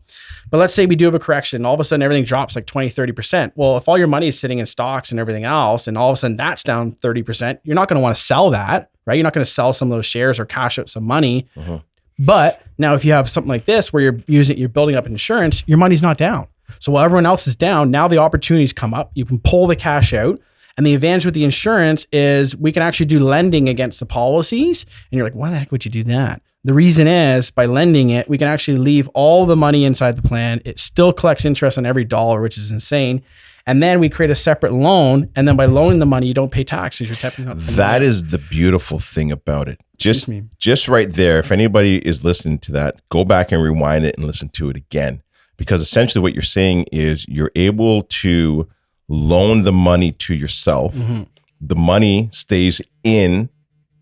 But let's say we do have a correction and all of a sudden everything drops 20, 30%. Well, if all your money is sitting in stocks and everything else, and all of a sudden that's down 30%, you're not going to want to sell that, right? You're not going to sell some of those shares or cash out some money. Uh-huh. But now if you have something like this where you're building up insurance, your money's not down. So while everyone else is down, now the opportunities come up. You can pull the cash out. And the advantage with the insurance is we can actually do lending against the policies. And you're like, why the heck would you do that? The reason is by lending it, we can actually leave all the money inside the plan. It still collects interest on every dollar, which is insane. And then we create a separate loan. And then by loaning the money, you don't pay taxes. You're tapping up. That is the beautiful thing about it. Just right there. If anybody is listening to that, go back and rewind it and listen to it again. Because essentially what you're saying is you're able to loan the money to yourself. Mm-hmm. The money stays in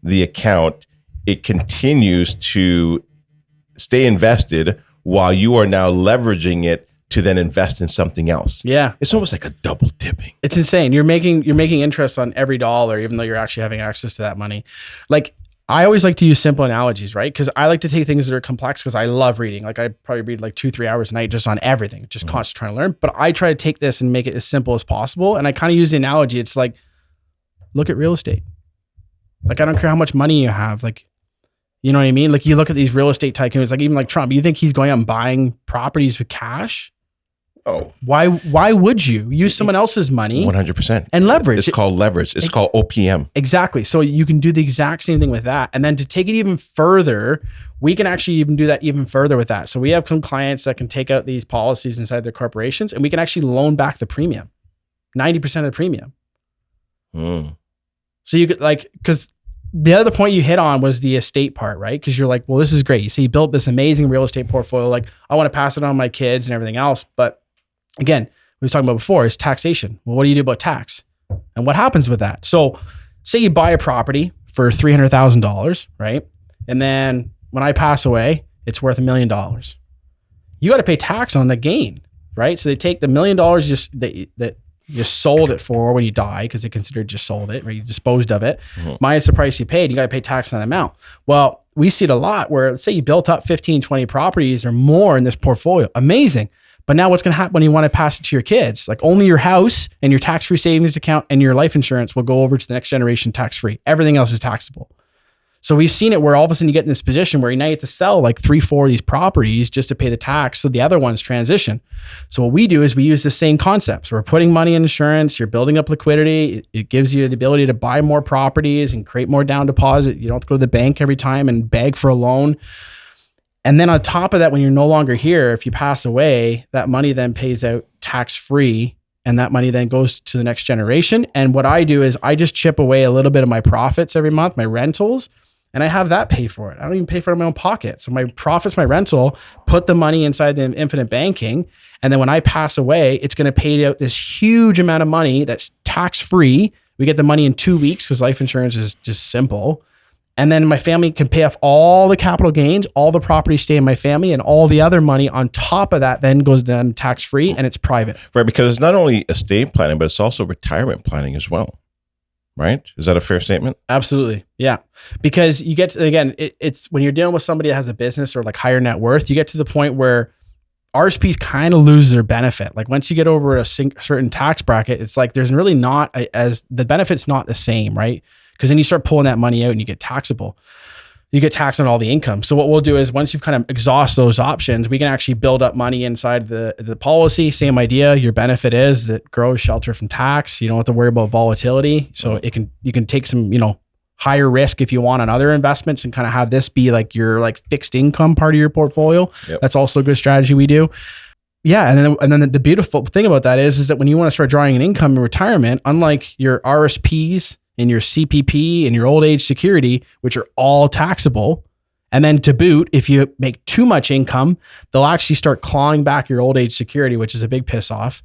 the account. It continues to stay invested while you are now leveraging it to then invest in something else. Yeah. It's almost like a double dipping. It's insane. You're making interest on every dollar, even though you're actually having access to that money. I always like to use simple analogies, right? Because I like to take things that are complex because I love reading. I probably read 2-3 hours a night just on everything, just constantly trying to learn. But I try to take this and make it as simple as possible. And I kind of use the analogy. It's look at real estate. I don't care how much money you have. You know what I mean? You look at these real estate tycoons, even Trump, you think he's going out and buying properties with cash? Oh, why would you use someone else's money? 100%. And leverage. It's called leverage. It's called OPM. Exactly. So you can do the exact same thing with that. And then to take it even further, we can actually even do that even further with that. So we have some clients that can take out these policies inside their corporations and we can actually loan back the premium, 90% of the premium. So you could because the other point you hit on was the estate part, right? Because you're well, this is great. You see, you built this amazing real estate portfolio. I want to pass it on to my kids and everything else. But again, we were talking about before is taxation. Well, what do you do about tax? And what happens with that? So say you buy a property for $300,000, right? And then when I pass away, it's worth $1 million. You got to pay tax on the gain, right? So they take the $1 million that you sold it for when you die, because they consider just sold it, right? You disposed of it, minus the price you paid. You got to pay tax on that amount. Well, we see it a lot where, let's say you built up 15, 20 properties or more in this portfolio. Amazing. But now what's going to happen when you want to pass it to your kids? Only your house and your tax-free savings account and your life insurance will go over to the next generation tax-free. Everything else is taxable. So we've seen it where all of a sudden you get in this position where now you have to sell like 3-4 of these properties just to pay the tax. So the other ones transition. So what we do is we use the same concepts. We're putting money in insurance. You're building up liquidity. It gives you the ability to buy more properties and create more down deposit. You don't have to go to the bank every time and beg for a loan. And then on top of that, when you're no longer here, if you pass away, that money then pays out tax-free, and that money then goes to the next generation. And what I do is I just chip away a little bit of my profits every month, my rentals, and I have that pay for it. I don't even pay for it in my own pocket. So my profits, my rental, put the money inside the infinite banking. And then when I pass away, it's going to pay out this huge amount of money that's tax-free. We get the money in 2 weeks because life insurance is just simple. And then my family can pay off all the capital gains, all the properties stay in my family, and all the other money on top of that then goes down tax-free, and it's private. Right, because it's not only estate planning, but it's also retirement planning as well. Right? Is that a fair statement? Absolutely. Yeah. Because you get to, again, it's when you're dealing with somebody that has a business or like higher net worth, you get to the point where RSPs kind of lose their benefit. Like once you get over a certain tax bracket, it's like there's really not as the benefit's not the same, right? Because then you start pulling that money out and you get taxable. You get taxed on all the income. So what we'll do is once you've kind of exhaust those options, we can actually build up money inside the policy. Same idea. Your benefit is it grows shelter from tax. You don't have to worry about volatility. So you can take some, higher risk if you want on other investments and kind of have this be like your like fixed income part of your portfolio. Yep. That's also a good strategy we do. Yeah. And then the beautiful thing about that is that when you want to start drawing an income in retirement, unlike your RSPs and your CPP and your old age security, which are all taxable. And then to boot, if you make too much income, they'll actually start clawing back your old age security, which is a big piss off.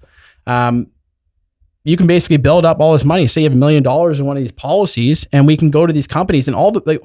You can basically build up all this money. Say you have $1 million in one of these policies, and we can go to these companies, and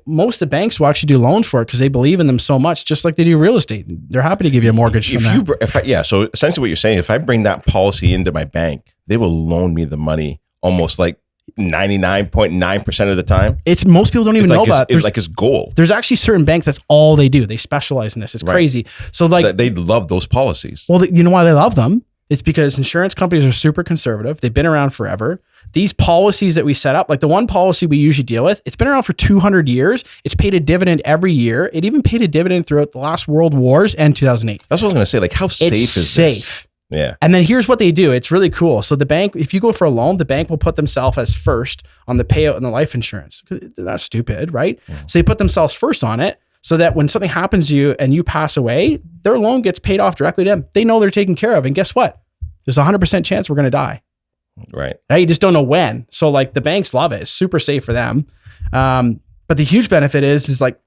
most of the banks will actually do loans for it because they believe in them so much, just like they do real estate. They're happy to give you a mortgage. So essentially what you're saying, if I bring that policy into my bank, they will loan me the money almost like 99.9% of the time. It's most people don't even know about it. It's like it's gold. There's actually certain banks that's all they do. They specialize in this. It's crazy. So like they love those policies. Well, you know why they love them? It's because insurance companies are super conservative. They've been around forever. These policies that we set up, like the one policy we usually deal with, it's been around for 200 years. It's paid a dividend every year. It even paid a dividend throughout the last world wars and 2008. That's what I was going to say. Like how safe is this? Yeah. And then here's what they do. It's really cool. So the bank, if you go for a loan, the bank will put themselves as first on the payout and the life insurance. They're not stupid, right? Yeah. So they put themselves first on it so that when something happens to you and you pass away, their loan gets paid off directly to them. They know they're taken care of. And guess what? There's a 100% chance we're going to die. Right. You just don't know when. So like the banks love it. It's super safe for them. But the huge benefit is like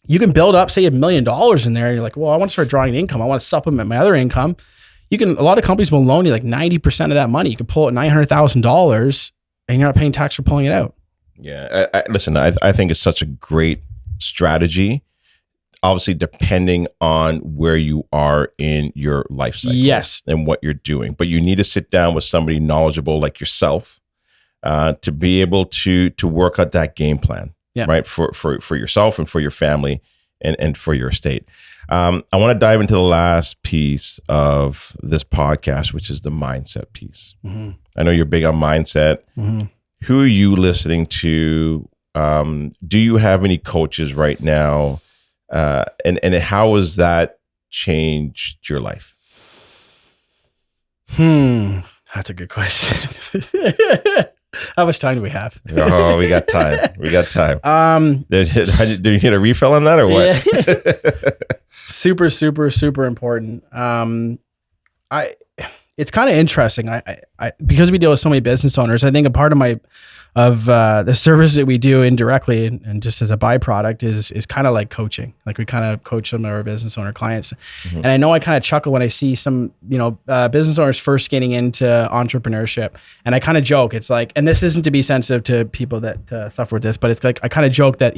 you can build up, say $1 million in there. And you're like, well, I want to start drawing income. I want to supplement my other income. A lot of companies will loan you like 90% of that money. You can pull out $900,000 and you're not paying tax for pulling it out. Yeah. Listen, I think it's such a great strategy. Obviously, depending on where you are in your life cycle, yes, and what you're doing, but you need to sit down with somebody knowledgeable like yourself to be able to work out that game plan, right, for yourself and for your family and for your estate. I want to dive into the last piece of this podcast, which is the mindset piece. Mm-hmm. I know you're big on mindset. Mm-hmm. Who are you listening to? Do you have any coaches right now? And how has that changed your life? That's a good question. How much time do we have? Oh, we got time. Did you get a refill on that or what? Yeah. Super, super, super important. It's kind of interesting. I because we deal with so many business owners, I think a part of the service that we do indirectly and just as a byproduct is kind of like coaching. Like we kind of coach some of our business owner clients. Mm-hmm. And I know I kind of chuckle when I see some, business owners first getting into entrepreneurship. And I kind of joke, it's like, and this isn't to be sensitive to people that suffer with this, but it's like, I kind of joke that,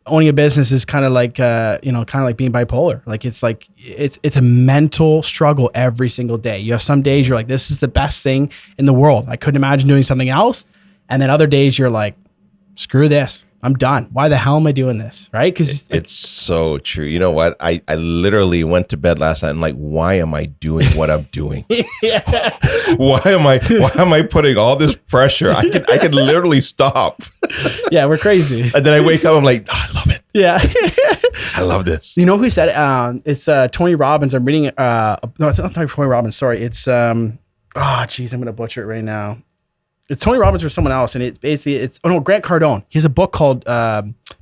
owning a business is kind of like, kind of like being bipolar. Like, it's a mental struggle every single day. You have some days you're like, this is the best thing in the world. I couldn't imagine doing something else. And then other days you're like, screw this. I'm done. Why the hell am I doing this? Right? Because it's so true. You know what? I literally went to bed last night and like, why am I doing what I'm doing? Why am I putting all this pressure? I could literally stop. Yeah, we're crazy. And then I wake up, I'm like, oh, I love it. Yeah. I love this. You know who said it? It's Tony Robbins. I'm reading no, it's not Tony Robbins, sorry. It's I'm gonna butcher it right now. It's Tony Robbins or someone else, and it's basically Grant Cardone. He has a book called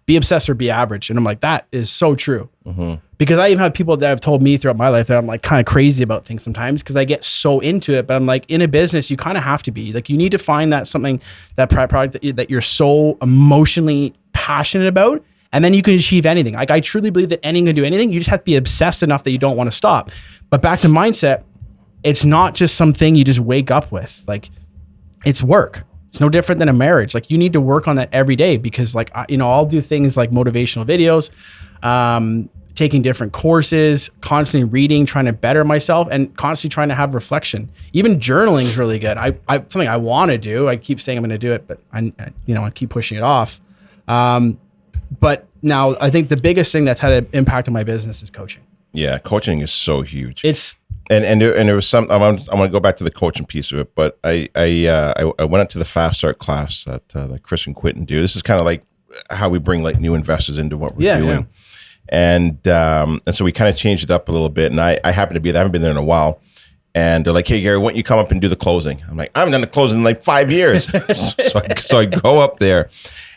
Be Obsessed or Be Average, and I'm like, that is so true. Because I even have people that have told me throughout my life that I'm like kind of crazy about things sometimes because I get so into it. But I'm like, in a business, you kind of have to be like, you need to find that something, that product that you're so emotionally passionate about, and then you can achieve anything. Like, I truly believe that anyone can do anything. You just have to be obsessed enough that you don't want to stop. But back to mindset, it's not just something you just wake up with. Like, it's work. It's no different than a marriage. Like, you need to work on that every day because like, I'll do things like motivational videos, taking different courses, constantly reading, trying to better myself, and constantly trying to have reflection. Even journaling is really good. I something I want to do. I keep saying I'm going to do it, but I keep pushing it off. But now I think the biggest thing that's had an impact on my business is coaching. Yeah, coaching is so huge. It's and there was some. I want to go back to the coaching piece of it, but I went up to the Fast Start class that Chris and Quentin do. This is kind of like how we bring like new investors into what we're doing. Yeah. And so we kind of changed it up a little bit. And I happen to be there. I haven't been there in a while. And they're like, hey, Gary, why don't you come up and do the closing? I'm like, I haven't done the closing in like 5 years. so I go up there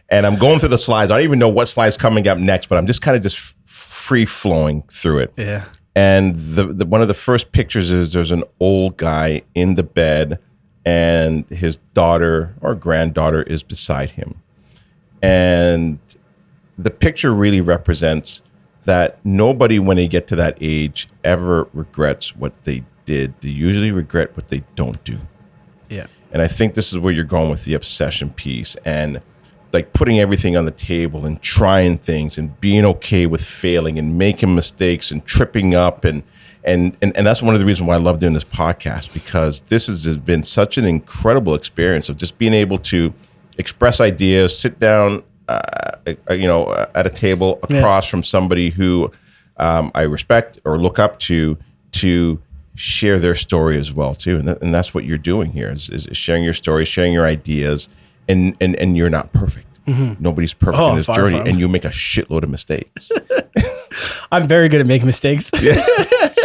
and I'm going through the slides. I don't even know what slide's coming up next, but I'm just kind of just free flowing through it. Yeah. And the one of the first pictures is there's an old guy in the bed and his daughter or granddaughter is beside him. And the picture really represents that nobody, when they get to that age, ever regrets what they did. They usually regret what they don't do. Yeah. And I think this is where you're going with the obsession piece and like putting everything on the table and trying things and being okay with failing and making mistakes and tripping up. And that's one of the reasons why I love doing this podcast, because this has been such an incredible experience of just being able to express ideas, sit down, at a table across from somebody who I respect or look up to share their story as well too, and that's what you're doing here is sharing your story, sharing your ideas, and you're not perfect. Mm-hmm. Nobody's perfect in this journey, and you make a shitload of mistakes. I'm very good at making mistakes. Yeah,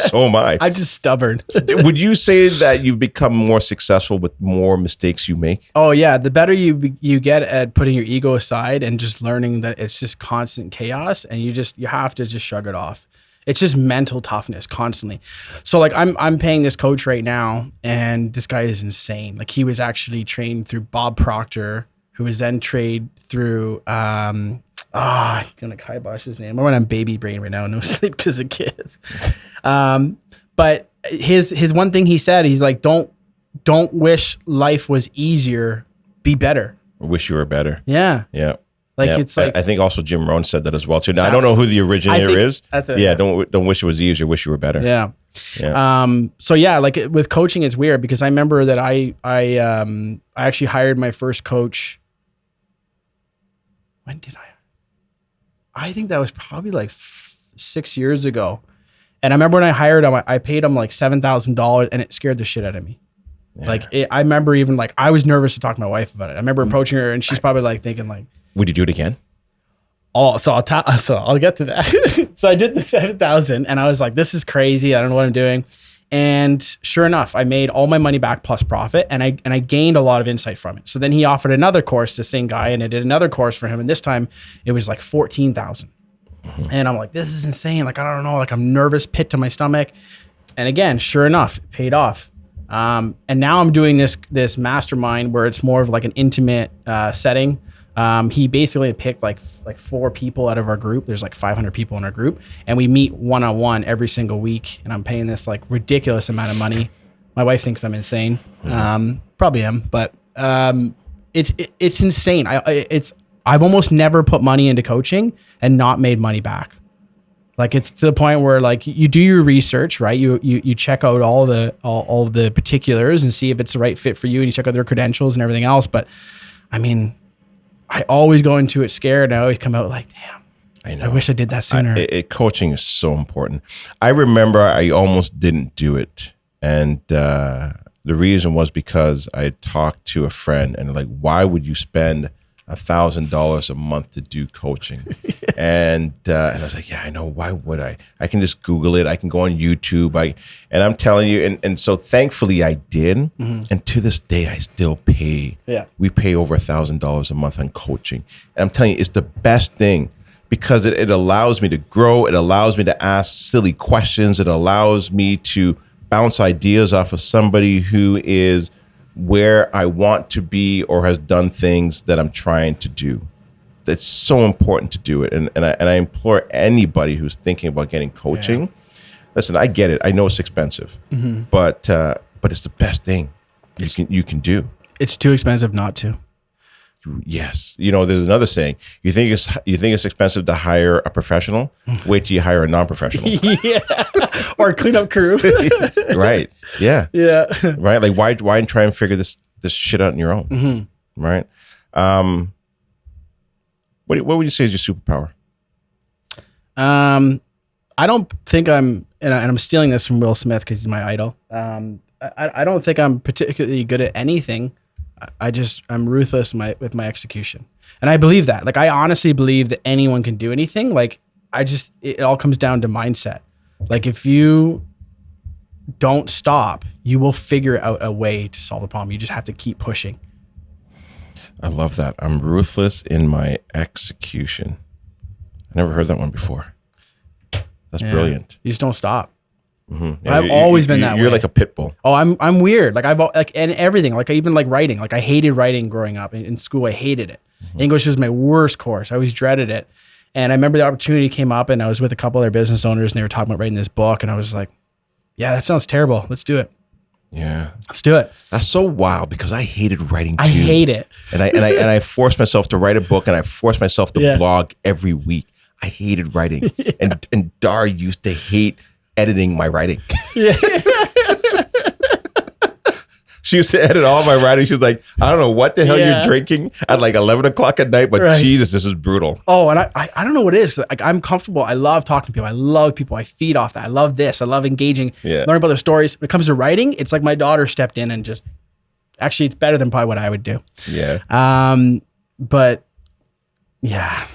so am I. I'm just stubborn. Would you say that you've become more successful with more mistakes you make? Oh yeah, the better you get at putting your ego aside and just learning that it's just constant chaos, and you have to just shrug it off. It's just mental toughness constantly. So like I'm paying this coach right now, and this guy is insane. Like, he was actually trained through Bob Proctor, who was then trained through I'm gonna kibosh his name. I'm on baby brain right now, no sleep because of kids. But his one thing he said, he's like, don't wish life was easier, be better. I wish you were better. Yeah. Yeah. Like, yeah. it's like, I think also Jim Rohn said that as well too. Now I don't know who the originator is. Don't wish it was easier, wish you were better. Yeah. Yeah. So yeah, like with coaching, it's weird because I remember that I actually hired my first coach. When did I think that was probably like 6 years ago. And I remember when I hired him, I paid him like $7,000, and it scared the shit out of me. Yeah. Like, I remember even like, I was nervous to talk to my wife about it. I remember approaching her, and she's probably like thinking like, would you do it again? Oh, so I'll get to that. So I did the 7,000, and I was like, this is crazy. I don't know what I'm doing. And sure enough, I made all my money back plus profit, and I gained a lot of insight from it. So then he offered another course, the same guy, and I did another course for him. And this time it was like 14,000. Mm-hmm. And I'm like, this is insane. Like, I don't know, like, I'm nervous, pit to my stomach. And again, sure enough, it paid off. And now I'm doing this mastermind where it's more of like an intimate setting. He basically picked like 4 people out of our group. There's like 500 people in our group, and we meet one-on-one every single week. And I'm paying this like ridiculous amount of money. My wife thinks I'm insane. Probably am, but it's insane. I've almost never put money into coaching and not made money back. Like, it's to the point where like you do your research, right? You check out all the particulars and see if it's the right fit for you, and you check out their credentials and everything else. But I mean, I always go into it scared, and I always come out like, damn, I know. I wish I did that sooner. Coaching is so important. I remember I almost didn't do it. And the reason was because I had talked to a friend and like, why would you spend $1,000 a month to do coaching? And I was like, yeah, I know. Why would I? I can just Google it. I can go on YouTube. And I'm telling you, and so thankfully I did. Mm-hmm. And to this day, I still pay. Yeah. We pay over $1,000 a month on coaching. And I'm telling you, it's the best thing because it allows me to grow. It allows me to ask silly questions. It allows me to bounce ideas off of somebody who is where I want to be or has done things that I'm trying to do. It's so important to do it. And I implore anybody who's thinking about getting coaching, listen, I get it. I know it's expensive, mm-hmm. but it's the best thing you can do. It's too expensive not to. Yes. You know, there's another saying. You think it's expensive to hire a professional? Wait till you hire a non-professional. Yeah. Or a cleanup crew. Right. Yeah. Yeah. Right. Like why try and figure this shit out on your own? Mm-hmm. Right. What would you say is your superpower? I don't think I'm, and I'm stealing this from Will Smith because he's my idol. I don't think I'm particularly good at anything. I'm ruthless with my execution. And I believe that. Like, I honestly believe that anyone can do anything. Like, it all comes down to mindset. Like, if you don't stop, you will figure out a way to solve the problem. You just have to keep pushing. I love that. I'm ruthless in my execution. I never heard that one before. That's brilliant. You just don't stop. Mm-hmm. Yeah, I've always been that way. You're like a pit bull. Oh, I'm weird. Like and everything. Like I even like writing. Like I hated writing growing up in school. I hated it. Mm-hmm. English was my worst course. I always dreaded it. And I remember the opportunity came up, and I was with a couple other business owners, and they were talking about writing this book, and I was like, "Yeah, that sounds terrible. Let's do it." Yeah, let's do it. That's so wild because I hated writing too. I hate it. And I forced myself to write a book, and I forced myself to blog every week. I hated writing, and Dar used to hate editing my writing. Yeah. She used to edit all my writing. She was like, I don't know what the hell you're drinking at like 11 o'clock at night, but Jesus, this is brutal. Oh, and I don't know what it is. Like, I'm comfortable. I love talking to people. I love people. I feed off that. I love this. I love engaging, learning about their stories. When it comes to writing, it's like my daughter stepped in and just, actually, it's better than probably what I would do. Yeah. But yeah.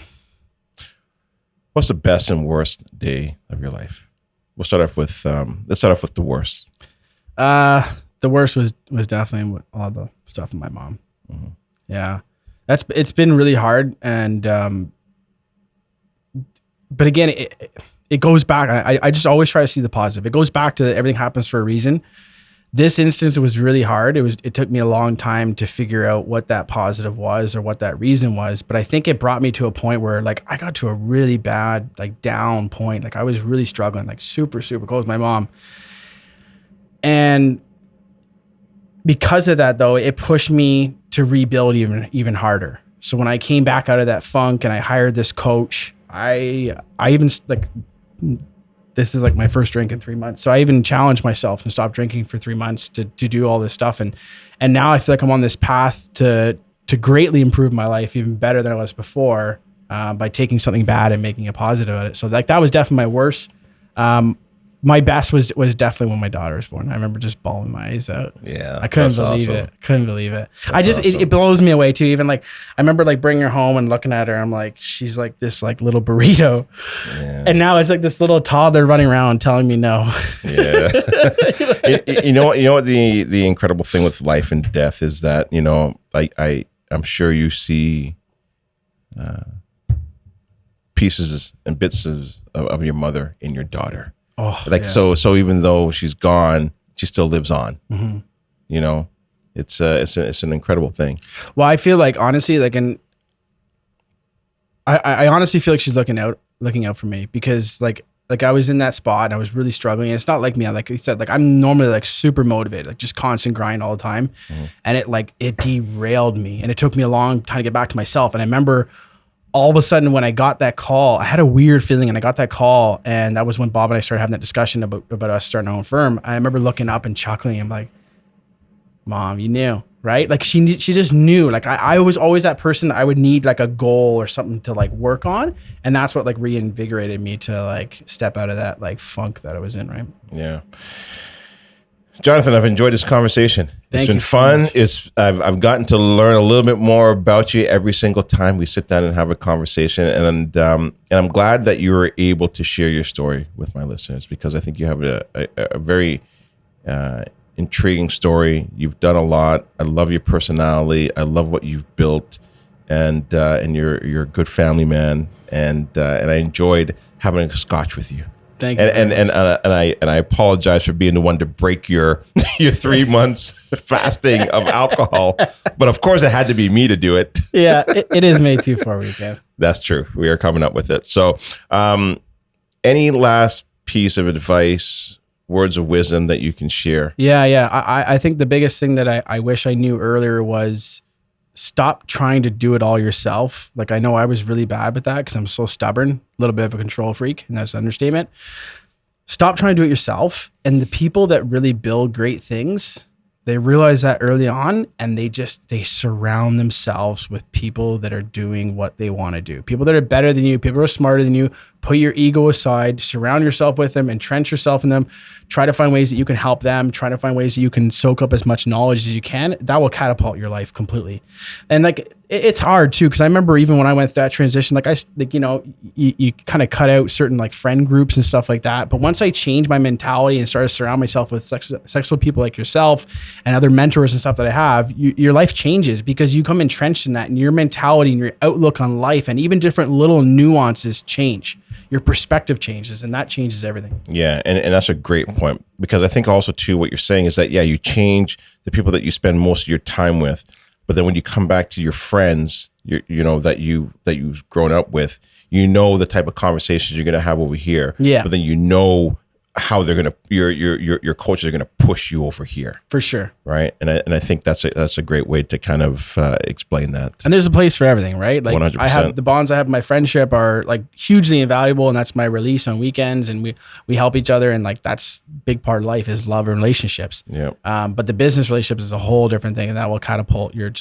What's the best and worst day of your life? We'll start off with, let's start off with the worst. The worst was definitely all the stuff with my mom. Mm-hmm. Yeah, it's been really hard, and but again, it goes back. I just always try to see the positive. It goes back to everything happens for a reason. This instance, it was really hard. It took me a long time to figure out what that positive was or what that reason was. But I think it brought me to a point where like I got to a really bad like down point. Like I was really struggling, like super close with my mom, and because of that, though, it pushed me to rebuild even harder. So when I came back out of that funk and I hired this coach, I even like, this is like my first drink in 3 months. So I even challenged myself and stopped drinking for 3 months to do all this stuff. And now I feel like I'm on this path to greatly improve my life, even better than I was before, by taking something bad and making a positive out of it. So like that was definitely my worst. My best was definitely when my daughter was born. I remember just bawling my eyes out. Yeah, I couldn't believe it. Couldn't believe it. It blows me away too. Even like I remember like bringing her home and looking at her. I'm like, she's like this like little burrito, and now it's like this little toddler running around telling me no. Yeah. you know what the incredible thing with life and death is that I'm sure you see pieces and bits of your mother in your daughter. Oh, so even though she's gone, she still lives on. Mm-hmm. You know, it's an incredible thing. Well, I feel like honestly, like, I honestly feel like she's looking out for me because like I was in that spot and I was really struggling. And it's not like me. Like I said, like I'm normally like super motivated, like just constant grind all the time, mm-hmm. and it derailed me, and it took me a long time to get back to myself. And I remember, all of a sudden, when I got that call, I had a weird feeling, and I got that call, and that was when Bob and I started having that discussion about us starting our own firm. I remember looking up and chuckling. I'm like, Mom, you knew. right? Like she just knew. Like I was always that person that I would need like a goal or something to like work on, and that's what like reinvigorated me to like step out of that like funk that I was in, right? Yeah. Johnathan, I've enjoyed this conversation. It's been fun. I've gotten to learn a little bit more about you every single time we sit down and have a conversation, and I'm glad that you were able to share your story with my listeners, because I think you have a very intriguing story. You've done a lot. I love your personality. I love what you've built, and you're a good family man, and I enjoyed having a scotch with you. Thank you. And I apologize for being the one to break your 3 months fasting of alcohol, but of course it had to be me to do it. Yeah, it is May 2 weekend. That's true. We are coming up with it. So, any last piece of advice, words of wisdom that you can share? Yeah. I think the biggest thing that I wish I knew earlier was stop trying to do it all yourself. Like I know I was really bad with that because I'm so stubborn, a little bit of a control freak, and that's an understatement. Stop trying to do it yourself. And the people that really build great things, they realize that early on, and they surround themselves with people that are doing what they want to do. People that are better than you, people who are smarter than you. Put your ego aside, surround yourself with them, entrench yourself in them. Try to find ways that you can help them. Try to find ways that you can soak up as much knowledge as you can. That will catapult your life completely. And like, it's hard too, because I remember even when I went through that transition, you kind of cut out certain like friend groups and stuff like that. But once I changed my mentality and started to surround myself with successful people like yourself and other mentors and stuff that I have, your life changes because you come entrenched in that, and your mentality and your outlook on life and even different little nuances change. Your perspective changes, and that changes everything. Yeah, and that's a great point, because I think also too what you're saying is that, yeah, you change the people that you spend most of your time with, but then when you come back to your friends, that you've grown up with, the type of conversations you're going to have over here. Yeah. But then how they're gonna your coaches are gonna push you over here for sure, right? And I think that's a great way to kind of explain that. And there's a place for everything, right? Like 100%. I have the bonds I have in my friendship are like hugely invaluable, and that's my release on weekends, and we help each other, and like that's a big part of life is love and relationships. Yeah. But the business relationships is a whole different thing, and that will catapult your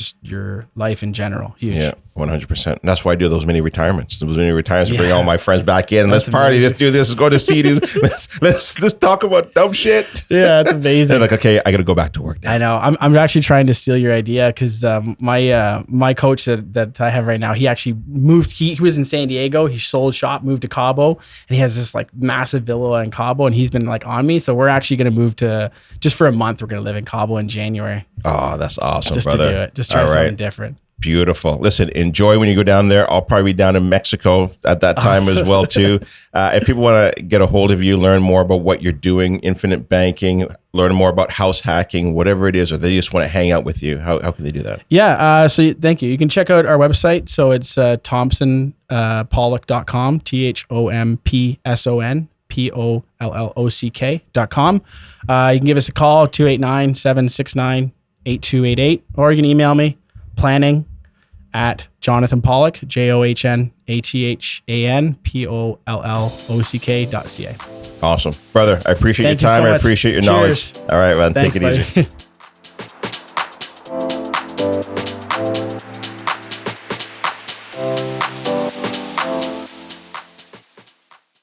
life in general. Huge. Yeah. 100%. And that's why I do those mini retirements. Those mini retirements to bring all my friends back in and let's party. Amazing. Let's do this. Let's go to CDs. let's talk about dumb shit. Yeah, it's amazing. And like, okay, I got to go back to work now. I know. I'm actually trying to steal your idea because my coach that I have right now, he actually moved. He was in San Diego. He sold shop, moved to Cabo, and he has this like massive villa in Cabo, and he's been like on me. So we're actually going to move to just for a month. We're going to live in Cabo in January. Oh, that's awesome, just brother. To do it. Just try something different. Beautiful. Listen, enjoy when you go down there. I'll probably be down in Mexico at that time as well too. If people want to get a hold of you, learn more about what you're doing, infinite banking, learn more about house hacking, whatever it is, or they just want to hang out with you, how can they do that? Yeah. So thank you. You can check out our website. So it's ThompsonPollock.com, ThompsonPollock.com. You can give us a call, 289-769-8288, or you can email me, planning@Johnathan Pollock, JohnathanPollock.ca. Awesome. Brother, I appreciate your time. I appreciate your knowledge. All right, man. Thanks, take it easy.